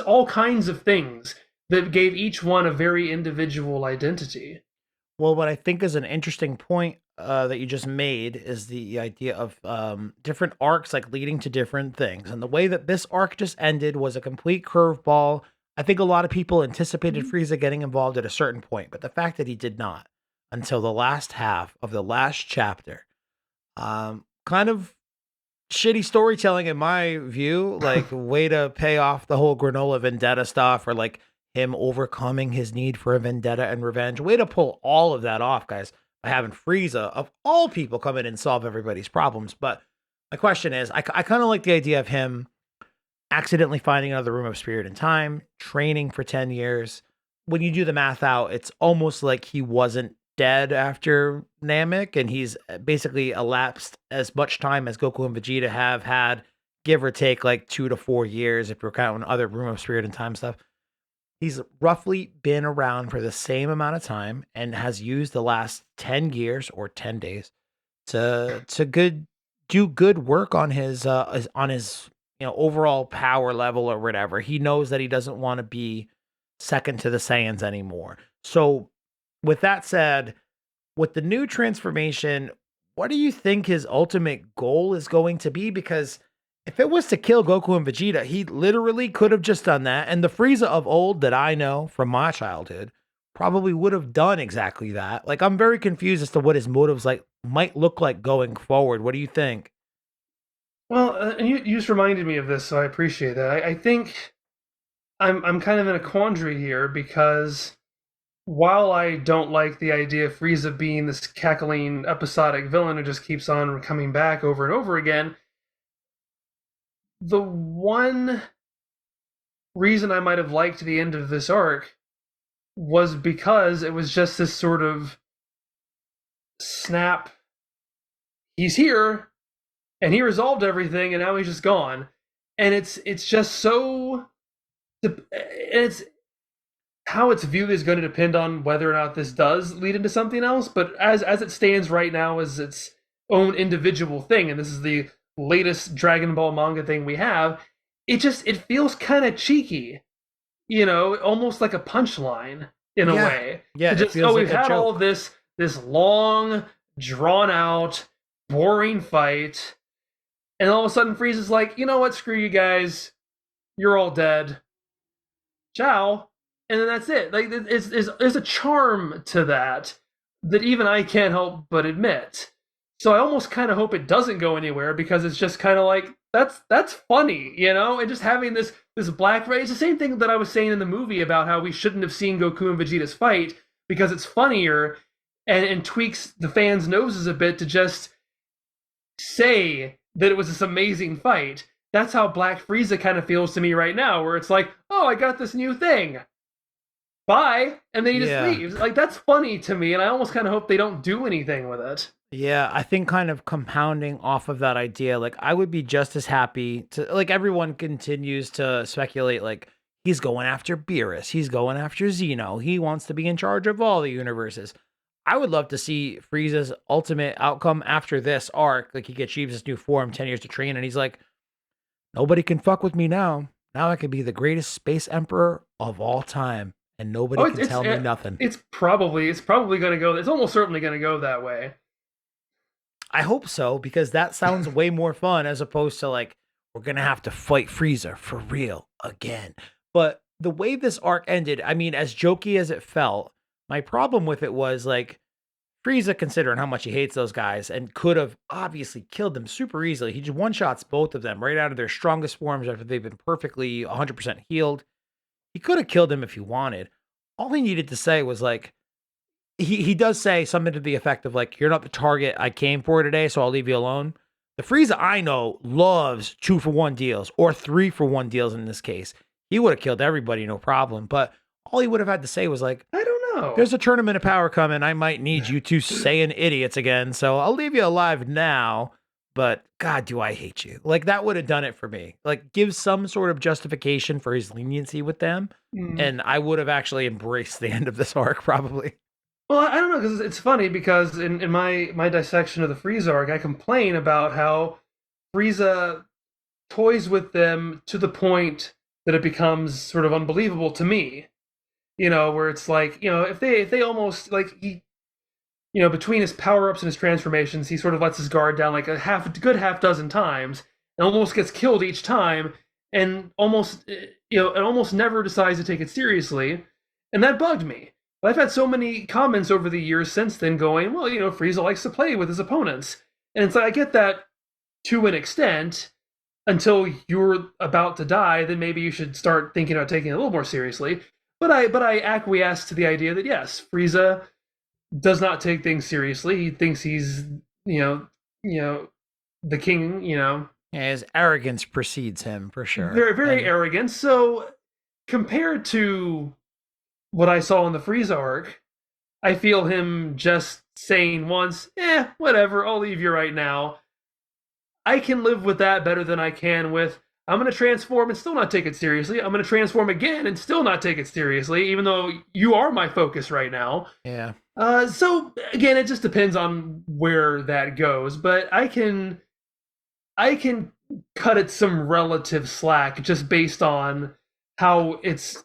all kinds of things that gave each one a very individual identity. Well, what I think is an interesting point that you just made is the idea of different arcs like leading to different things. And the way that this arc just ended was a complete curveball. I think a lot of people anticipated Frieza getting involved at a certain point, but the fact that he did not until the last half of the last chapter, kind of shitty storytelling in my view, like way to pay off the whole Granola vendetta stuff or like him overcoming his need for a vendetta and revenge. Way to pull all of that off, guys, by having Frieza of all people come in and solve everybody's problems. But my question is, I kind of like the idea of him accidentally finding another room of spirit and time, training for 10 years. When you do the math out, it's almost like he wasn't dead after Namek, and he's basically elapsed as much time as Goku and Vegeta have had, give or take like 2 to 4 years if you're counting other room of spirit and time stuff. He's roughly been around for the same amount of time and has used the last 10 years or 10 days to good do good work on his overall power level or whatever. He knows that he doesn't want to be second to the Saiyans anymore. So with that said, with the new transformation, what do you think his ultimate goal is going to be? Because if it was to kill Goku and Vegeta, he literally could have just done that. And the Frieza of old that I know from my childhood probably would have done exactly that. Like, I'm very confused as to what his motives like might look like going forward. What do you think? Well, and you just reminded me of this, so I appreciate that. I think I'm kind of in a quandary here because while I don't like the idea of Frieza being this cackling episodic villain who just keeps on coming back over and over again, the one reason I might have liked the end of this arc was because it was just this sort of snap. He's here, and he resolved everything, and now he's just gone. And it's just so. It's how it's viewed is going to depend on whether or not this does lead into something else. But as it stands right now, as its own individual thing, and this is the latest Dragon Ball manga thing we have, it feels kind of cheeky, almost like a punchline in a Yeah. way. Yeah, To it just, feels we've like a had all of joke. this long, drawn out, boring fight, and all of a sudden Frieza's like, you know what, screw you guys, you're all dead, ciao, and then that's it. Like there's a charm to that even I can't help but admit. So I almost kind of hope it doesn't go anywhere because it's just kind of like that's funny, and just having this Black Ray. It's the same thing that I was saying in the movie about how we shouldn't have seen Goku and Vegeta's fight because it's funnier and tweaks the fans' noses a bit to just say that it was this amazing fight. That's how Black Frieza kind of feels to me right now, where it's like, oh, I got this new thing. Bye. And then he just Yeah. leaves. Like, that's funny to me, and I almost kind of hope they don't do anything with it. Yeah, I think kind of compounding off of that idea, like I would be just as happy to like everyone continues to speculate like he's going after Beerus, he's going after Zeno, he wants to be in charge of all the universes. I would love to see Frieza's ultimate outcome after this arc. Like he achieves his new form, 10 years to train, and he's like, nobody can fuck with me now. Now I could be the greatest space emperor of all time, and Oh, nobody it's can it's tell me eh, nothing. it's probably gonna go. It's almost certainly gonna go that way. I hope so because that sounds way more fun as opposed to like we're gonna have to fight Frieza for real again. But the way this arc ended, I mean, as jokey as it felt, my problem with it was like Frieza, considering how much he hates those guys, and could have obviously killed them super easily. He just one shots both of them right out of their strongest forms after they've been perfectly 100% healed. He could have killed them if he wanted. All he needed to say was like, he does say something to the effect of like, "You're not the target I came for today, so I'll leave you alone." The Frieza I know loves 2-for-1 deals or 3-for-1 deals in this case. He would have killed everybody, no problem. But all he would have had to say was like, I don't know. "There's a tournament of power coming. I might need you two saying idiots again, so I'll leave you alive now. But God, do I hate you!" Like that would have done it for me. Like give some sort of justification for his leniency with them, Mm. and I would have actually embraced the end of this arc probably. Well, I don't know because it's funny because in my dissection of the Frieza arc, I complain about how Frieza toys with them to the point that it becomes sort of unbelievable to me. Where it's like, if they almost like he, between his power ups and his transformations, he sort of lets his guard down like a good half dozen times, and almost gets killed each time, and almost never decides to take it seriously, and that bugged me. But I've had so many comments over the years since then going, well, Frieza likes to play with his opponents, and it's like I get that to an extent, until you're about to die, then maybe you should start thinking about taking it a little more seriously. But I acquiesce to the idea that yes, Frieza does not take things seriously. He thinks he's the king. Yeah, his arrogance precedes him for sure. Very very And arrogant. So compared to what I saw in the Frieza arc, I feel him just saying once, whatever, I'll leave you right now. I can live with that better than I can with I'm going to transform and still not take it seriously. I'm going to transform again and still not take it seriously, even though you are my focus right now. yeah. So again, it just depends on where that goes, but I can cut it some relative slack just based on how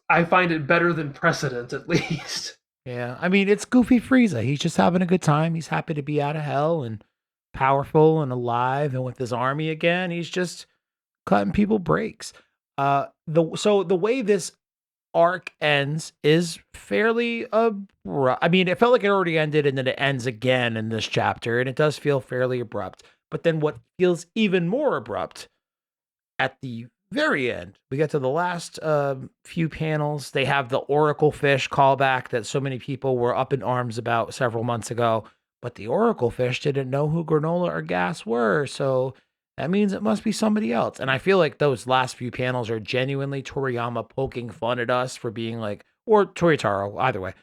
I find it better than precedent at least. Yeah. I mean, it's goofy Frieza. He's just having a good time. He's happy to be out of hell and powerful and alive and with his army again. He's just cutting people breaks. The way this arc ends is fairly abrupt. I mean, it felt like it already ended and then it ends again in this chapter, and it does feel fairly abrupt. But then what feels even more abrupt at the very end, we get to the last few panels. They have the Oracle fish callback that so many people were up in arms about several months ago. But the Oracle fish didn't know who Granola or Gas were. So that means it must be somebody else. And I feel like those last few panels are genuinely Toriyama poking fun at us for being like, or Toyotaro, either way,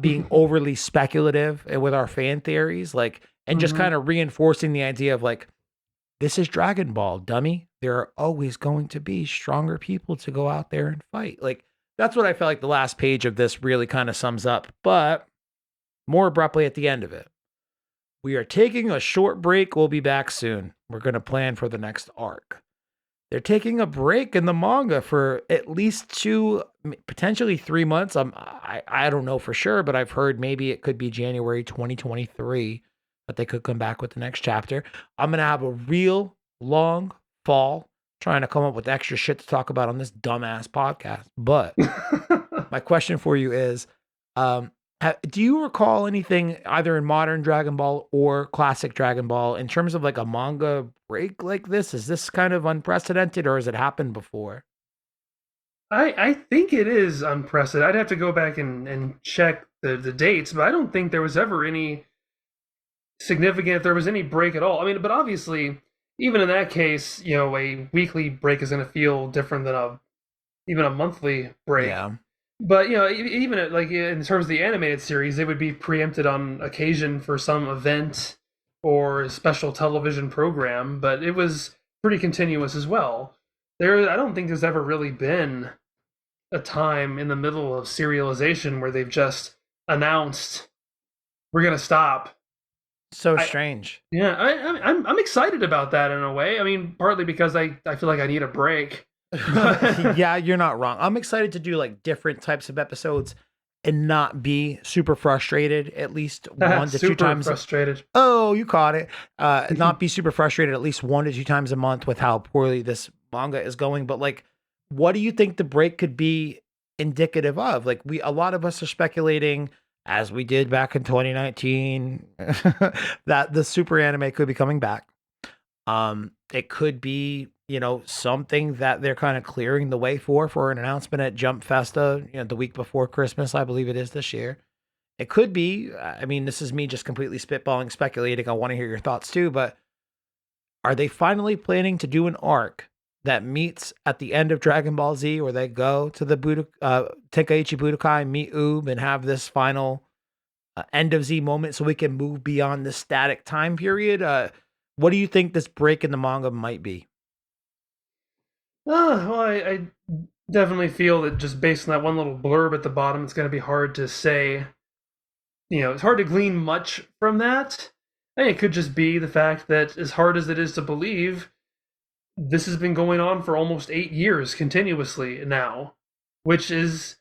being overly speculative with our fan theories, like, and just Mhm. kind of reinforcing the idea of like, this is Dragon Ball, dummy. There are always going to be stronger people to go out there and fight. Like, that's what I felt like the last page of this really kind of sums up, but more abruptly at the end of it. We are taking a short break. We'll be back soon. We're going to plan for the next arc. They're taking a break in the manga for at least 2, potentially 3 months. I don't know for sure, but I've heard maybe it could be January 2023 that they could come back with the next chapter. I'm going to have a real long fall trying to come up with extra shit to talk about on this dumbass podcast. But my question for you is, um, do you recall anything either in modern Dragon Ball or classic Dragon Ball in terms of like a manga break like this? Is this kind of unprecedented or has it happened before? I think it is unprecedented. I'd have to go back and check the dates, but I don't think there was ever any significant, if there was any break at all. I mean, but obviously, even in that case, a weekly break is going to feel different than even a monthly break. Yeah. But even like in terms of the animated series, they would be preempted on occasion for some event or special television program. But it was pretty continuous as well. I don't think there's ever really been a time in the middle of serialization where they've just announced we're gonna stop. So strange. I'm excited about that in a way. I mean, partly because I feel like I need a break. Yeah, you're not wrong. I'm excited to do like different types of episodes and not be super frustrated at least 1 to 2 times. Frustrated. Oh, you caught it. Not be super frustrated at least 1 to 2 times a month with how poorly this manga is going. But like, what do you think the break could be indicative of? Like, a lot of us are speculating, as we did back in 2019, that the super anime could be coming back. It could be, something that they're kind of clearing the way for an announcement at Jump Festa, the week before Christmas, I believe it is this year. It could be, I mean, this is me just completely spitballing, speculating. I want to hear your thoughts too, but are they finally planning to do an arc that meets at the end of Dragon Ball Z where they go to the Tenkaichi Budokai, meet Oob, and have this final end of Z moment so we can move beyond the static time period? What do you think this break in the manga might be? Well, I definitely feel that just based on that one little blurb at the bottom, it's going to be hard to say. It's hard to glean much from that. I think it could just be the fact that, as hard as it is to believe, this has been going on for almost 8 years continuously now, which is,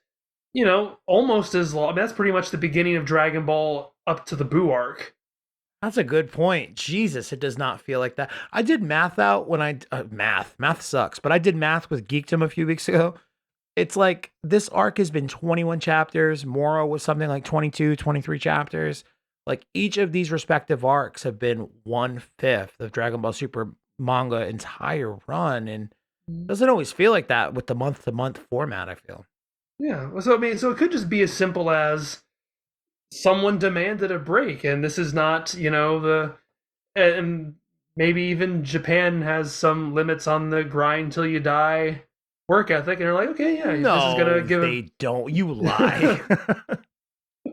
almost as long. I mean, that's pretty much the beginning of Dragon Ball up to the Buu arc. That's a good point. Jesus, it does not feel like that. I did math out when math sucks, but I did math with Geekdom a few weeks ago. It's like this arc has been 21 chapters. Moro was something like 22, 23 chapters. Like each of these respective arcs have been 1/5 of Dragon Ball Super manga entire run. And it doesn't always feel like that with the month to month format, I feel. Yeah. So, I mean, so it could just be as simple as someone demanded a break, and this is not, and maybe even Japan has some limits on the grind till you die work ethic, and they're like, okay, yeah, No, this is gonna give. They don't. You lie.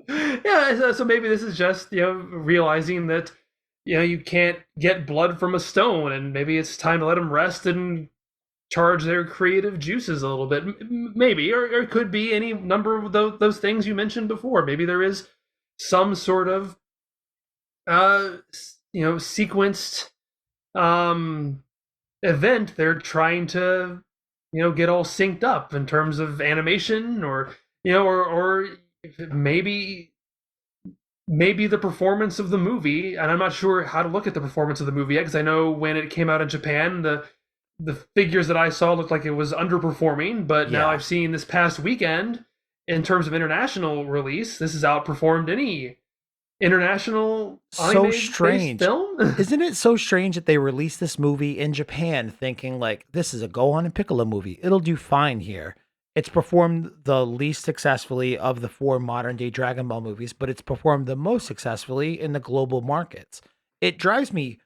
Yeah, so maybe this is just realizing that you can't get blood from a stone, and maybe it's time to let them rest and charge their creative juices a little bit. Maybe, or it could be any number of those things you mentioned before. Maybe there is some sort of sequenced event they're trying to get all synced up in terms of animation, or or maybe the performance of the movie. And I'm not sure how to look at the performance of the movie yet, because I know when it came out in Japan, the figures that I saw looked like it was underperforming, but now I've seen this past weekend, in terms of international release, this has outperformed any international so strange film. Isn't it so strange that they released this movie in Japan thinking like, this is a Gohan and Piccolo movie, it'll do fine here. It's performed the least successfully of the 4 modern day Dragon Ball movies, but it's performed the most successfully in the global markets. It drives me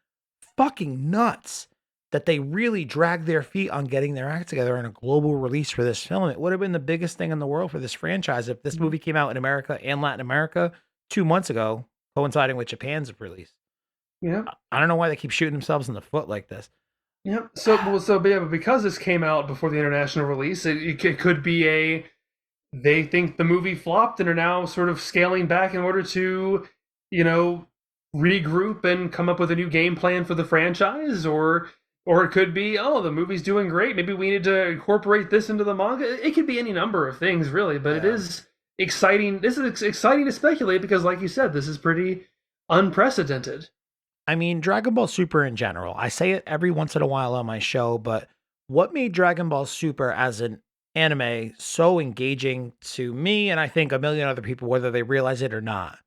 fucking nuts that they really dragged their feet on getting their act together in a global release for this film. It would have been the biggest thing in the world for this franchise if this movie came out in America and Latin America 2 months ago, coinciding with Japan's release. Yeah. I don't know why they keep shooting themselves in the foot like this. Yeah. But because this came out before the international release, it could be they think the movie flopped and are now sort of scaling back in order to, regroup and come up with a new game plan for the franchise, or it could be, oh, the movie's doing great, maybe we need to incorporate this into the manga. It could be any number of things, really, but it Yeah. is exciting. This is exciting to speculate because, like you said, this is pretty unprecedented. I mean, Dragon Ball Super in general. I say it every once in a while on my show, but what made Dragon Ball Super as an anime so engaging to me, and I think a million other people, whether they realize it or not?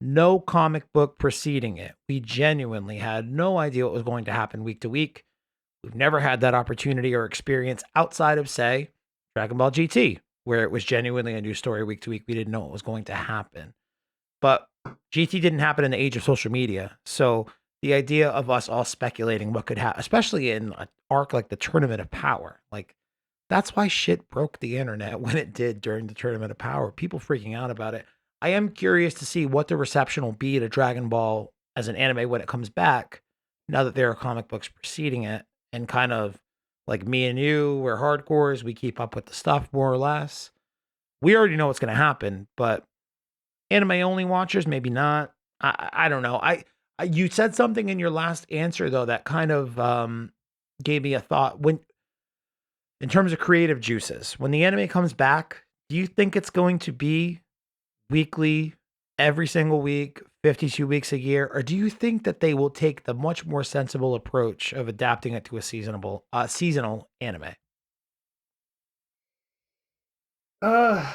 No comic book preceding it. We genuinely had no idea what was going to happen week to week. We've never had that opportunity or experience outside of, say, Dragon Ball GT, where it was genuinely a new story week to week. We didn't know what was going to happen. But GT didn't happen in the age of social media. So the idea of us all speculating what could happen, especially in an arc like the Tournament of Power, like that's why shit broke the internet when it did during the Tournament of Power. People freaking out about it. I am curious to see what the reception will be to Dragon Ball as an anime when it comes back, now that there are comic books preceding it, and kind of like me and you, we're hardcores, we keep up with the stuff more or less. We already know what's going to happen, but anime only watchers, maybe not. I don't know. You said something in your last answer though that kind of gave me a thought. When in terms of creative juices, when the anime comes back, do you think it's going to be weekly, every single week, 52 weeks a year, or do you think that they will take the much more sensible approach of adapting it to a seasonal anime? Uh,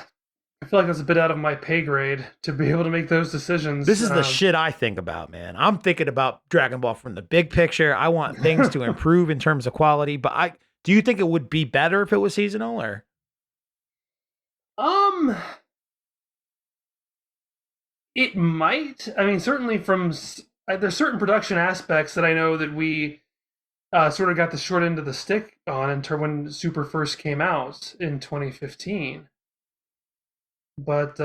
I feel like that's a bit out of my pay grade to be able to make those This decisions. is the shit I think about, man. I'm thinking about Dragon Ball from the big picture. I want things to improve in terms of quality, but I do you think it would be better if it was seasonal or um, it might. I mean, certainly there's certain production aspects that I know that we sort of got the short end of the stick on until when Super first came out in 2015. But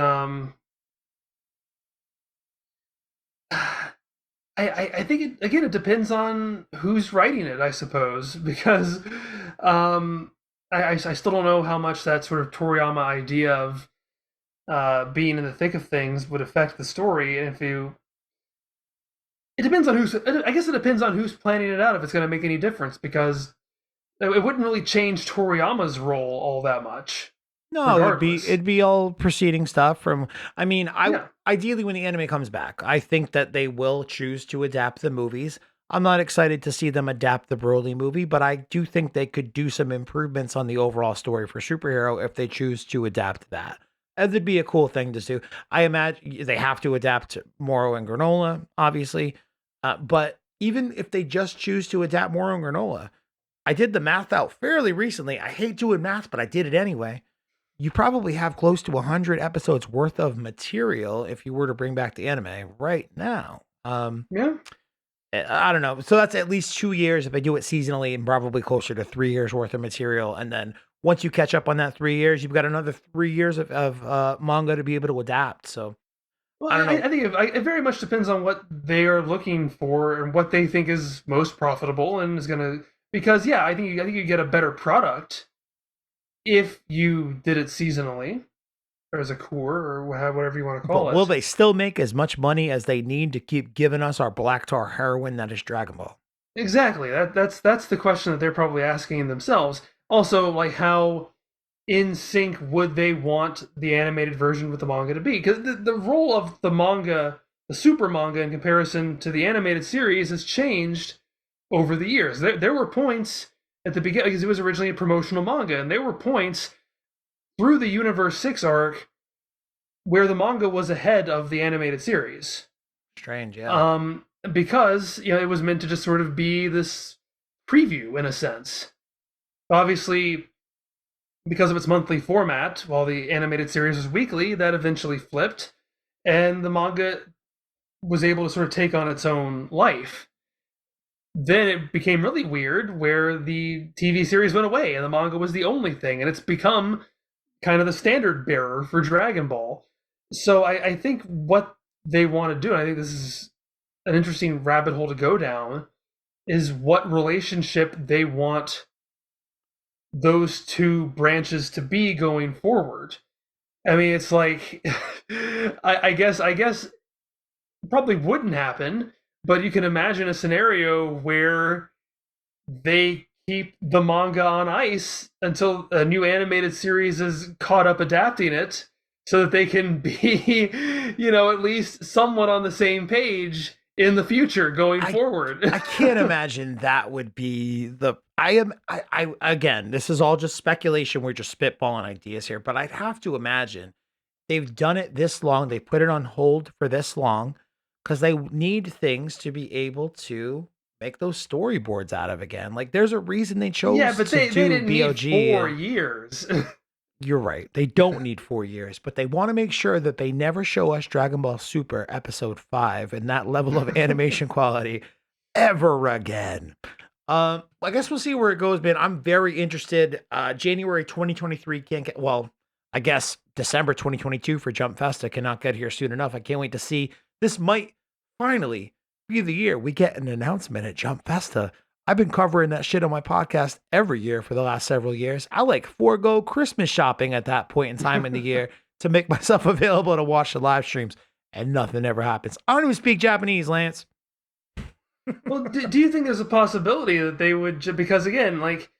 I think it, again, it depends on who's writing it, I suppose, because I still don't know how much that sort of Toriyama idea of being in the thick of things would affect the story. And if you, it depends on who's. I guess it depends on who's planning it out if it's going to make any difference, because it wouldn't really change Toriyama's role all that much, no, regardless. it'd be all preceding stuff from I mean, I Yeah. ideally when the anime comes back, I think that they will choose to adapt the movies. I'm not excited to see them adapt the Broly movie, but I do think they could do some improvements on the overall story for superhero if they choose to adapt that. And it'd be a cool thing to do. I imagine they have to adapt Moro and Granola, obviously. But even if they just choose to adapt Moro and Granola, I did the math out fairly recently. I hate doing math, but I did it anyway. You probably have close to 100 episodes worth of material if you were to bring back the anime right now. Yeah. I don't know. So that's at least 2 years if I do it seasonally, and probably closer to 3 years worth of material. And then once you catch up on that 3 years, you've got another 3 years of manga to be able to adapt. So Well, I don't know. I think it very much depends on what they are looking for and what they think is most profitable and is going to. Because yeah, I think you get a better product if you did it seasonally or as a core or whatever you want to call But will it. they still make as much money as they need to keep giving us our black tar heroin that is Dragon Ball? Exactly. That's the question that they're probably asking themselves. Also, like how in sync would they want the animated version with the manga to be? Because the role of the manga, the super manga, in comparison to the animated series, has changed over the years. There were points at the beginning, because it was originally a promotional manga, and there were points through the Universe 6 arc where the manga was ahead of the animated series. Strange, yeah. Because it was meant to just sort of be this preview in a sense. Obviously, because of its monthly format, while the animated series was weekly, that eventually flipped, and the manga was able to sort of take on its own life. Then it became really weird where the TV series went away and the manga was the only thing, and it's become kind of the standard bearer for Dragon Ball. So I think what they want to do, and I think this is an interesting rabbit hole to go down, is what relationship they want those two branches to be going forward. I mean, it's like I guess probably wouldn't happen, but you can imagine a scenario where they keep the manga on ice until a new animated series is caught up adapting it so that they can be, at least somewhat on the same page in the future going I forward. I can't imagine that would be the I again, this is all just speculation. We're just spitballing ideas here, but I'd have to imagine they've done it this long. They put it on hold for this long because they need things to be able to make those storyboards out of again. Like there's a reason they Yeah, chose but to they do didn't need BOG. 4 years. You're right. They don't need 4 years, but they want to make sure that they never show us Dragon Ball Super Episode 5 and that level of animation quality ever again. I guess we'll see where it goes, man. I'm very interested. January 2023 can't get, well, I guess December 2022 for Jump Festa cannot get here soon enough. I can't wait to see. This might finally be the year we get an announcement at Jump Festa. I've been covering that shit on my podcast every year for the last several years. I like forego Christmas shopping at that point in time in the year to make myself available to watch the live streams, and nothing ever happens. I don't even speak Japanese, Lance. Well, do you think there's a possibility that they would, because again, like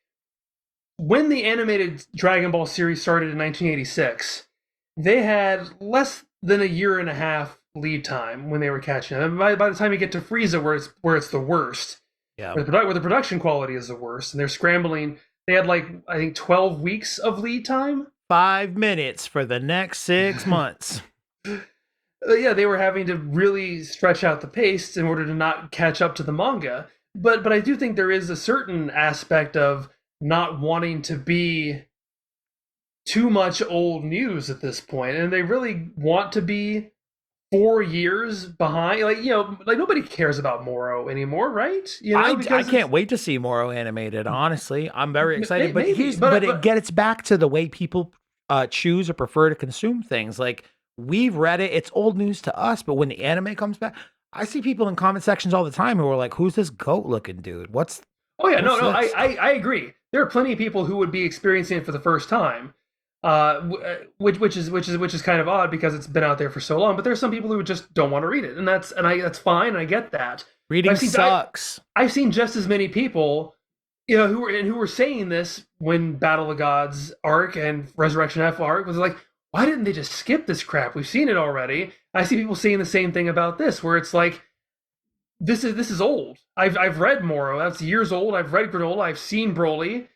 when the animated Dragon Ball series started in 1986, they had less than a year and a half lead time when they were catching up. And by the time you get to Frieza, where it's the worst, Yeah. where the production quality is the worst, and they're scrambling, they had like I think 12 weeks of lead time. 5 minutes for the next 6 months. Yeah, they were having to really stretch out the pace in order to not catch up to the manga. But I do think there is a certain aspect of not wanting to be too much old news at this point, and they really want to be 4 years behind. Like like nobody cares about Moro anymore, right? I can't wait to see Moro animated. Honestly, I'm very excited. But maybe, it gets back to the way people choose or prefer to consume things. Like we've read it; it's old news to us. But when the anime comes back, I see people in comment sections all the time who are like, "Who's this goat-looking dude? Oh yeah, no, this?" I agree. There are plenty of people who would be experiencing it for the first time, which is kind of odd because it's been out there for so long. But there's some people who just don't want to read it, and that's fine. And I get that. Reading sucks. I've seen just as many people, who were saying this when Battle of Gods arc and Resurrection F arc was like, why didn't they just skip this crap? We've seen it already. I see people saying the same thing about this, where it's like, this is old. I've read Moro. That's years old. I've read Granola. I've seen Broly.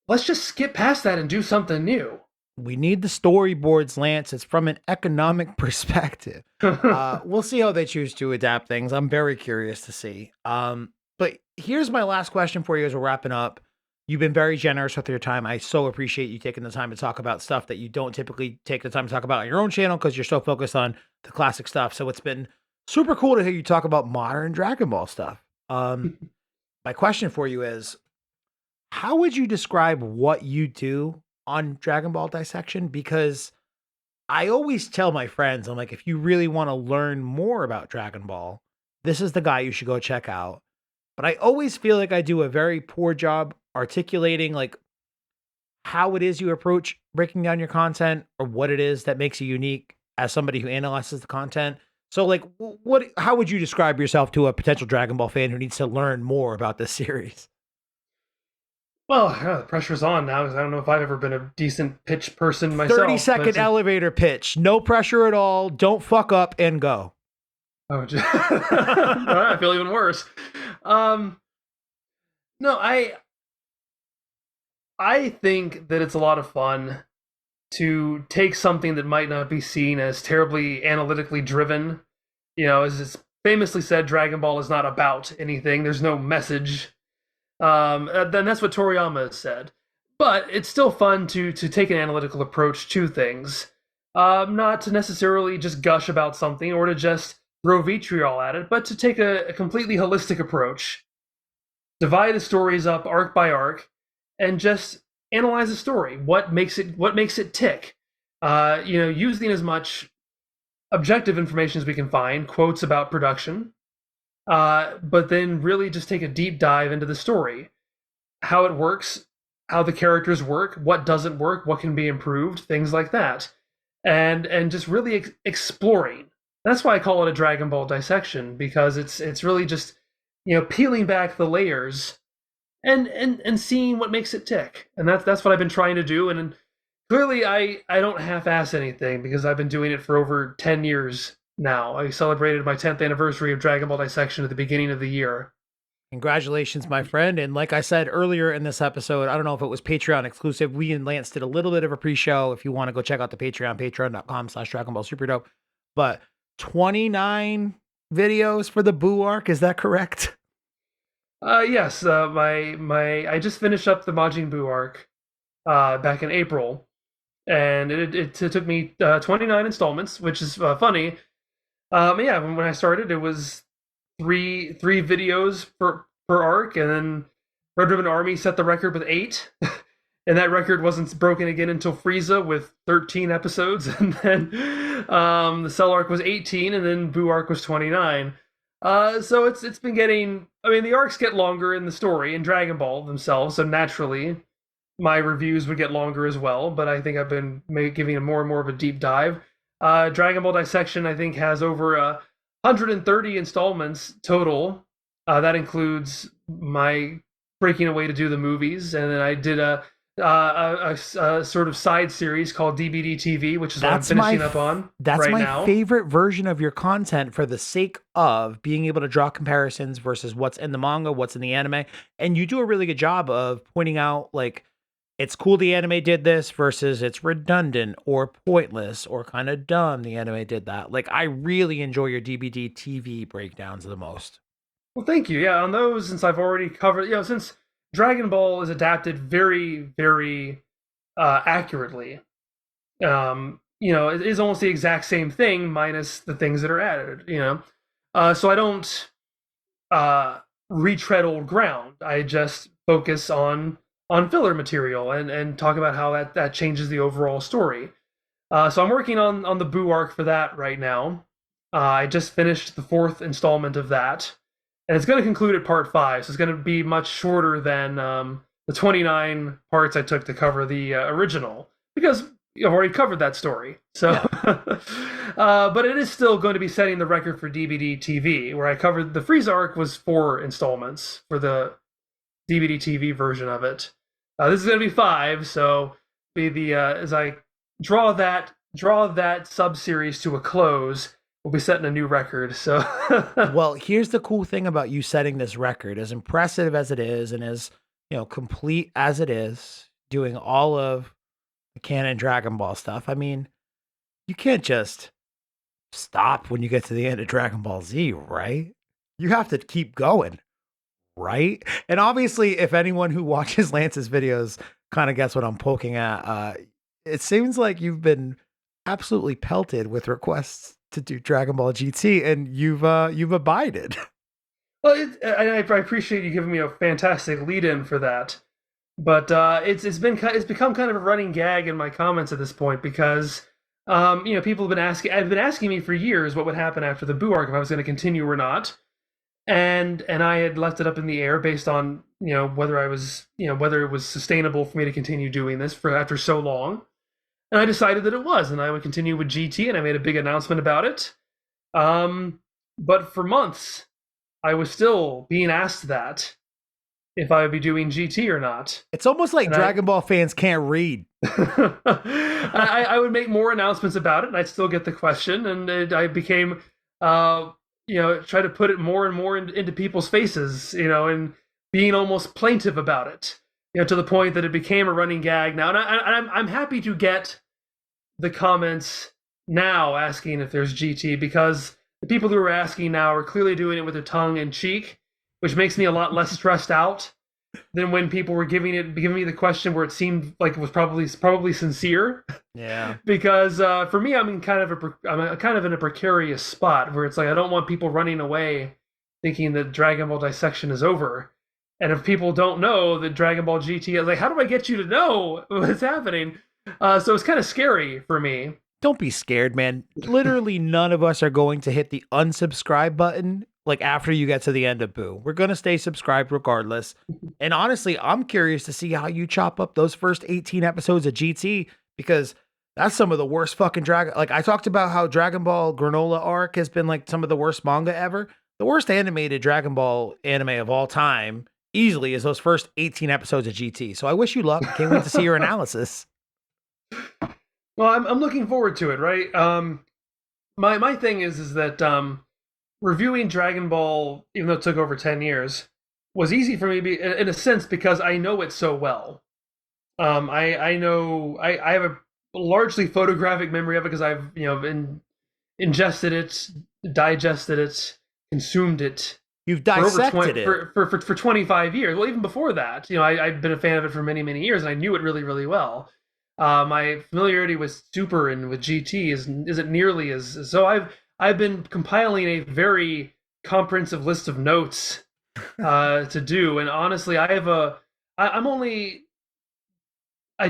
Let's just skip past that and do something new. We need the storyboards, Lance. It's from an economic perspective. We'll see how they choose to adapt things. I'm very curious to see. But here's my last question for you as we're wrapping up. You've been very generous with your time. I so appreciate you taking the time to talk about stuff that you don't typically take the time to talk about on your own channel because you're so focused on the classic stuff. So it's been super cool to hear you talk about modern Dragon Ball stuff. My question for you is, how would you describe what you do on Dragon Ball Dissection? Because I always tell my friends, I'm like, if you really want to learn more about Dragon Ball, this is the guy you should go check out. But I always feel like I do a very poor job articulating like how it is you approach breaking down your content or what it is that makes you unique as somebody who analyzes the content. So like how would you describe yourself to a potential Dragon Ball fan who needs to learn more about this series? Well, the pressure's on now because I don't know if I've ever been a decent pitch person myself. 30-second elevator pitch. No pressure at all. Don't fuck up and go. Oh, I feel even worse. No, I think that it's a lot of fun to take something that might not be seen as terribly analytically driven. As it's famously said, Dragon Ball is not about anything. There's no message. Then that's what Toriyama has said. But it's still fun to take an analytical approach to things. Not to necessarily just gush about something or to just throw vitriol at it, but to take a completely holistic approach. Divide the stories up arc by arc and just analyze the story. What makes it tick? Using as much objective information as we can find, quotes about production, but then really just take a deep dive into the story, how it works, how the characters work, what doesn't work, what can be improved, things like that, and just really exploring That's why I call it a Dragon Ball dissection, because it's really just, peeling back the layers and seeing what makes it tick. And that's what I've been trying to do. And clearly I don't half-ass anything, because I've been doing it for over 10 years now. I celebrated my 10th anniversary of Dragon Ball Dissection at the beginning of the year. Congratulations, my friend. And like I said earlier in this episode, I don't know if it was Patreon exclusive. We and Lance did a little bit of a pre-show. If you want to go check out the Patreon, patreon.com/Dragon Ball Super Dope. But 29 videos for the Boo arc, is that correct? Yes, my I just finished up the Majin Buu arc back in April, and it took me 29 installments, which is funny. Yeah, when I started, it was three videos per arc, and then Red Ribbon Army set the record with 8, and that record wasn't broken again until Frieza with 13 episodes, and then the Cell arc was 18, and then Buu arc was 29. So it's been getting. I mean, the arcs get longer in the story in Dragon Ball themselves, so naturally my reviews would get longer as well. But I think I've been giving it more and more of a deep dive. Dragon Ball Dissection, I think, has over 130 installments total. That includes my breaking away to do the movies, and then I did a sort of side series called DBD TV, which is what I'm finishing up on That's right my now. favorite version of your content, for the sake of being able to draw comparisons versus what's in the manga, what's in the anime. And you do a really good job of pointing out, like, it's cool the anime did this versus it's redundant or pointless or kind of dumb the anime did that. Like, I really enjoy your DBD TV breakdowns the most. Well, thank you. Yeah, on those, since I've already covered, since Dragon Ball is adapted very, very accurately, it is almost the exact same thing minus the things that are added. So I don't retread old ground. I just focus on filler material and talk about how that changes the overall story. So I'm working on the Buu arc for that right now. I just finished the 4th installment of that, and it's going to conclude at part 5. So it's going to be much shorter than the 29 parts I took to cover the original, because I've already covered that story. So, but it is still going to be setting the record for DBD TV, where I covered the Frieza arc was 4 installments for the DVD TV version of it. This is going to be 5, so be the as I draw that sub series to a close, we'll be setting a new record. So, well, here's the cool thing about you setting this record: as impressive as it is, and as complete as it is, doing all of the canon Dragon Ball stuff. I mean, you can't just stop when you get to the end of Dragon Ball Z, right? You have to keep going. Right? And obviously, if anyone who watches Lance's videos kind of gets what I'm poking at, it seems like you've been absolutely pelted with requests to do Dragon Ball GT, and you've abided. Well, I appreciate you giving me a fantastic lead-in for that, but it's become kind of a running gag in my comments at this point, because people have been asking. I've been asking me for years what would happen after the Buu arc, if I was going to continue or not. And I had left it up in the air based on whether whether it was sustainable for me to continue doing this for after so long, and I decided that it was, and I would continue with GT, and I made a big announcement about it. But for months, I was still being asked that if I would be doing GT or not. It's almost like Dragon Ball fans can't read. I would make more announcements about it, and I'd still get the question, and I became. Try to put it more and more into people's faces, and being almost plaintive about it, to the point that it became a running gag now. And I'm happy to get the comments now asking if there's GT, because the people who are asking now are clearly doing it with their tongue in cheek, which makes me a lot less stressed out than when people were giving me the question where it seemed like it was probably sincere. Yeah. Because for me, I'm kind of in a precarious spot where it's like I don't want people running away thinking that Dragon Ball Dissection is over. And if people don't know that Dragon Ball GT, I was like, how do I get you to know what's happening? So it's kind of scary for me. Don't be scared, man. Literally none of us are going to hit the unsubscribe button like after you get to the end of Boo. We're going to stay subscribed regardless. And honestly, I'm curious to see how you chop up those first 18 episodes of GT, because That's some of the worst fucking Dragon. Like I talked about how Dragon Ball Granola arc has been like some of the worst manga ever. The worst animated Dragon Ball anime of all time, easily, is those first 18 episodes of GT. So I wish you luck. Can't wait to see your analysis. Well, I'm looking forward to it. Right. My thing is that reviewing Dragon Ball, even though it took over 10 years, was easy for me in a sense because I know it so well. I know I have a largely photographic memory of it because I've ingested it, digested it, consumed it. You've dissected it for 25 years. Well, even before that, I'd been a fan of it for many, many years, and I knew it really, really well. My familiarity with Super and with GT isn't nearly as so. I've been compiling a very comprehensive list of notes to do, and honestly, I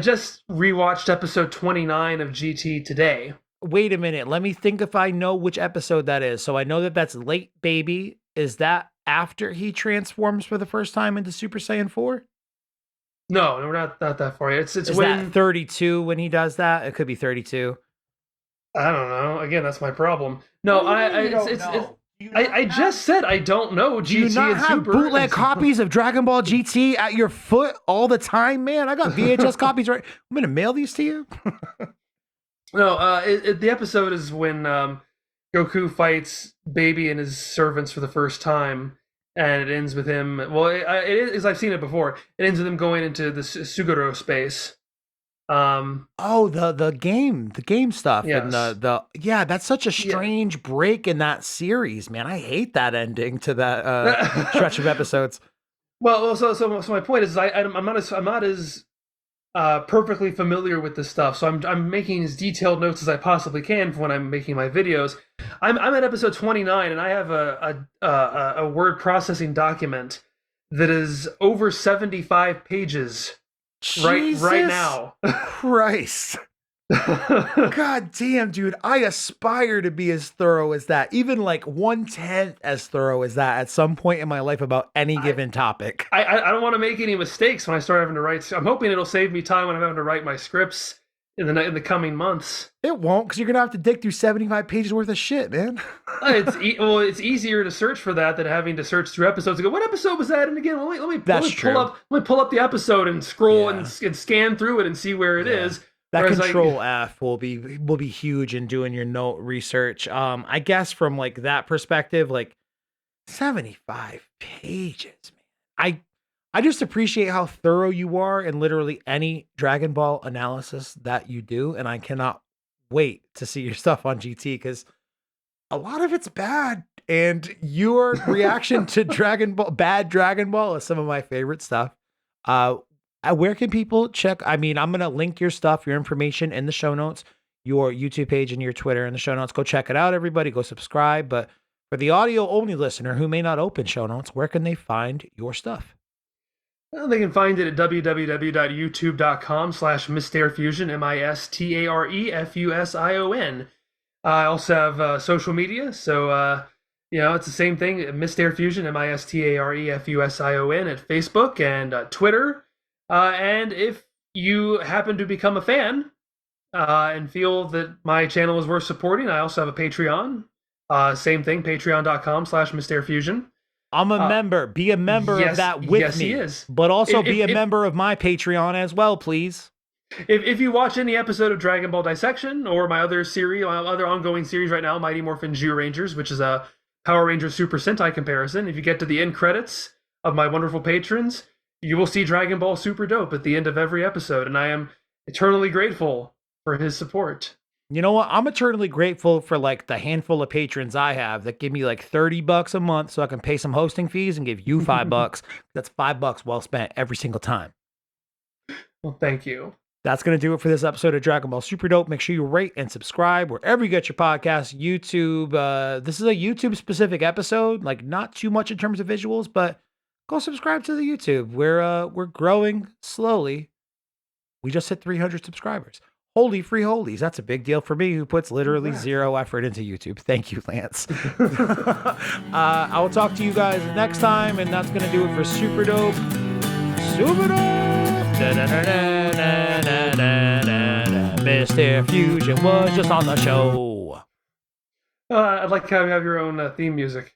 just rewatched episode 29 of GT today. Wait a minute. Let me think if I know which episode that is. So I know that that's Late Baby. Is that after he transforms for the first time into Super Saiyan 4? No, we're not that far yet. It's is when that 32 when he does that? It could be 32. I don't know. Again, that's my problem. No, I just said I don't know. Do you not have bootleg copies of Dragon Ball GT at your foot all the time, man? I got VHS copies right. I'm gonna mail these to you. No, the episode is when Goku fights Baby and his servants for the first time, and it ends with him. Well, it is. I've seen it before. It ends with him going into the Suguro space. The game stuff. Yes. And yeah, that's such a strange break in that series, man. I hate that ending to that stretch of episodes. Well, so my point is I'm not as perfectly familiar with this stuff, so I'm making as detailed notes as I possibly can for when I'm making my videos. I'm at episode 29, and I have a word processing document that is over 75 pages. Jesus right now. Christ. God damn, dude. I aspire to be as thorough as that. Even like 1/10 as thorough as that at some point in my life about any given topic. I don't want to make any mistakes when I start having to write. I'm hoping it'll save me time when I'm having to write my scripts in the coming months. It won't, because you're gonna have to dig through 75 pages worth of shit, man. It's easier to search for that than having to search through episodes and go, what episode was that? And again, let me pull up the episode and scroll and scan through it and see where it is. That Control F will be huge in doing your note research. I guess from like that perspective, like 75 pages, man. I just appreciate how thorough you are in literally any Dragon Ball analysis that you do, and I cannot wait to see your stuff on GT because a lot of it's bad, and your reaction to bad Dragon Ball is some of my favorite stuff. Where can people check? I mean, I'm going to link your stuff, your information in the show notes, your YouTube page and your Twitter in the show notes. Go check it out, everybody. Go subscribe. But for the audio only listener who may not open show notes, where can they find your stuff? Well, they can find it at www.youtube.com/MistareFusion, MistareFusion. I also have social media, so it's the same thing. MistareFusion, MistareFusion at Facebook and Twitter. And if you happen to become a fan and feel that my channel is worth supporting, I also have a Patreon. Same thing, patreon.com/MistareFusion. I'm a member. Be a member of that with me. Yes, he is. But also be a member of my Patreon as well, please. If you watch any episode of Dragon Ball Dissection or my other ongoing series right now, Mighty Morphin Zyurangers, which is a Power Rangers Super Sentai comparison, if you get to the end credits of my wonderful patrons, you will see Dragon Ball Super Dope at the end of every episode, and I am eternally grateful for his support. You know what? I'm eternally grateful for like the handful of patrons I have that give me like $30 a month so I can pay some hosting fees and give you $5. That's $5 well spent every single time. Well, thank you. That's going to do it for this episode of Dragon Ball Super Dope. Make sure you rate and subscribe wherever you get your podcast. YouTube. This is a YouTube specific episode, like not too much in terms of visuals, but go subscribe to the YouTube. We're growing slowly. We just hit 300 subscribers. Holy free holies. That's a big deal for me who puts literally zero effort into YouTube. Thank you, Lance. I will talk to you guys next time, and that's going to do it for Super Dope. Super Dope! MistareFusion was just on the show. I'd like to have your own theme music.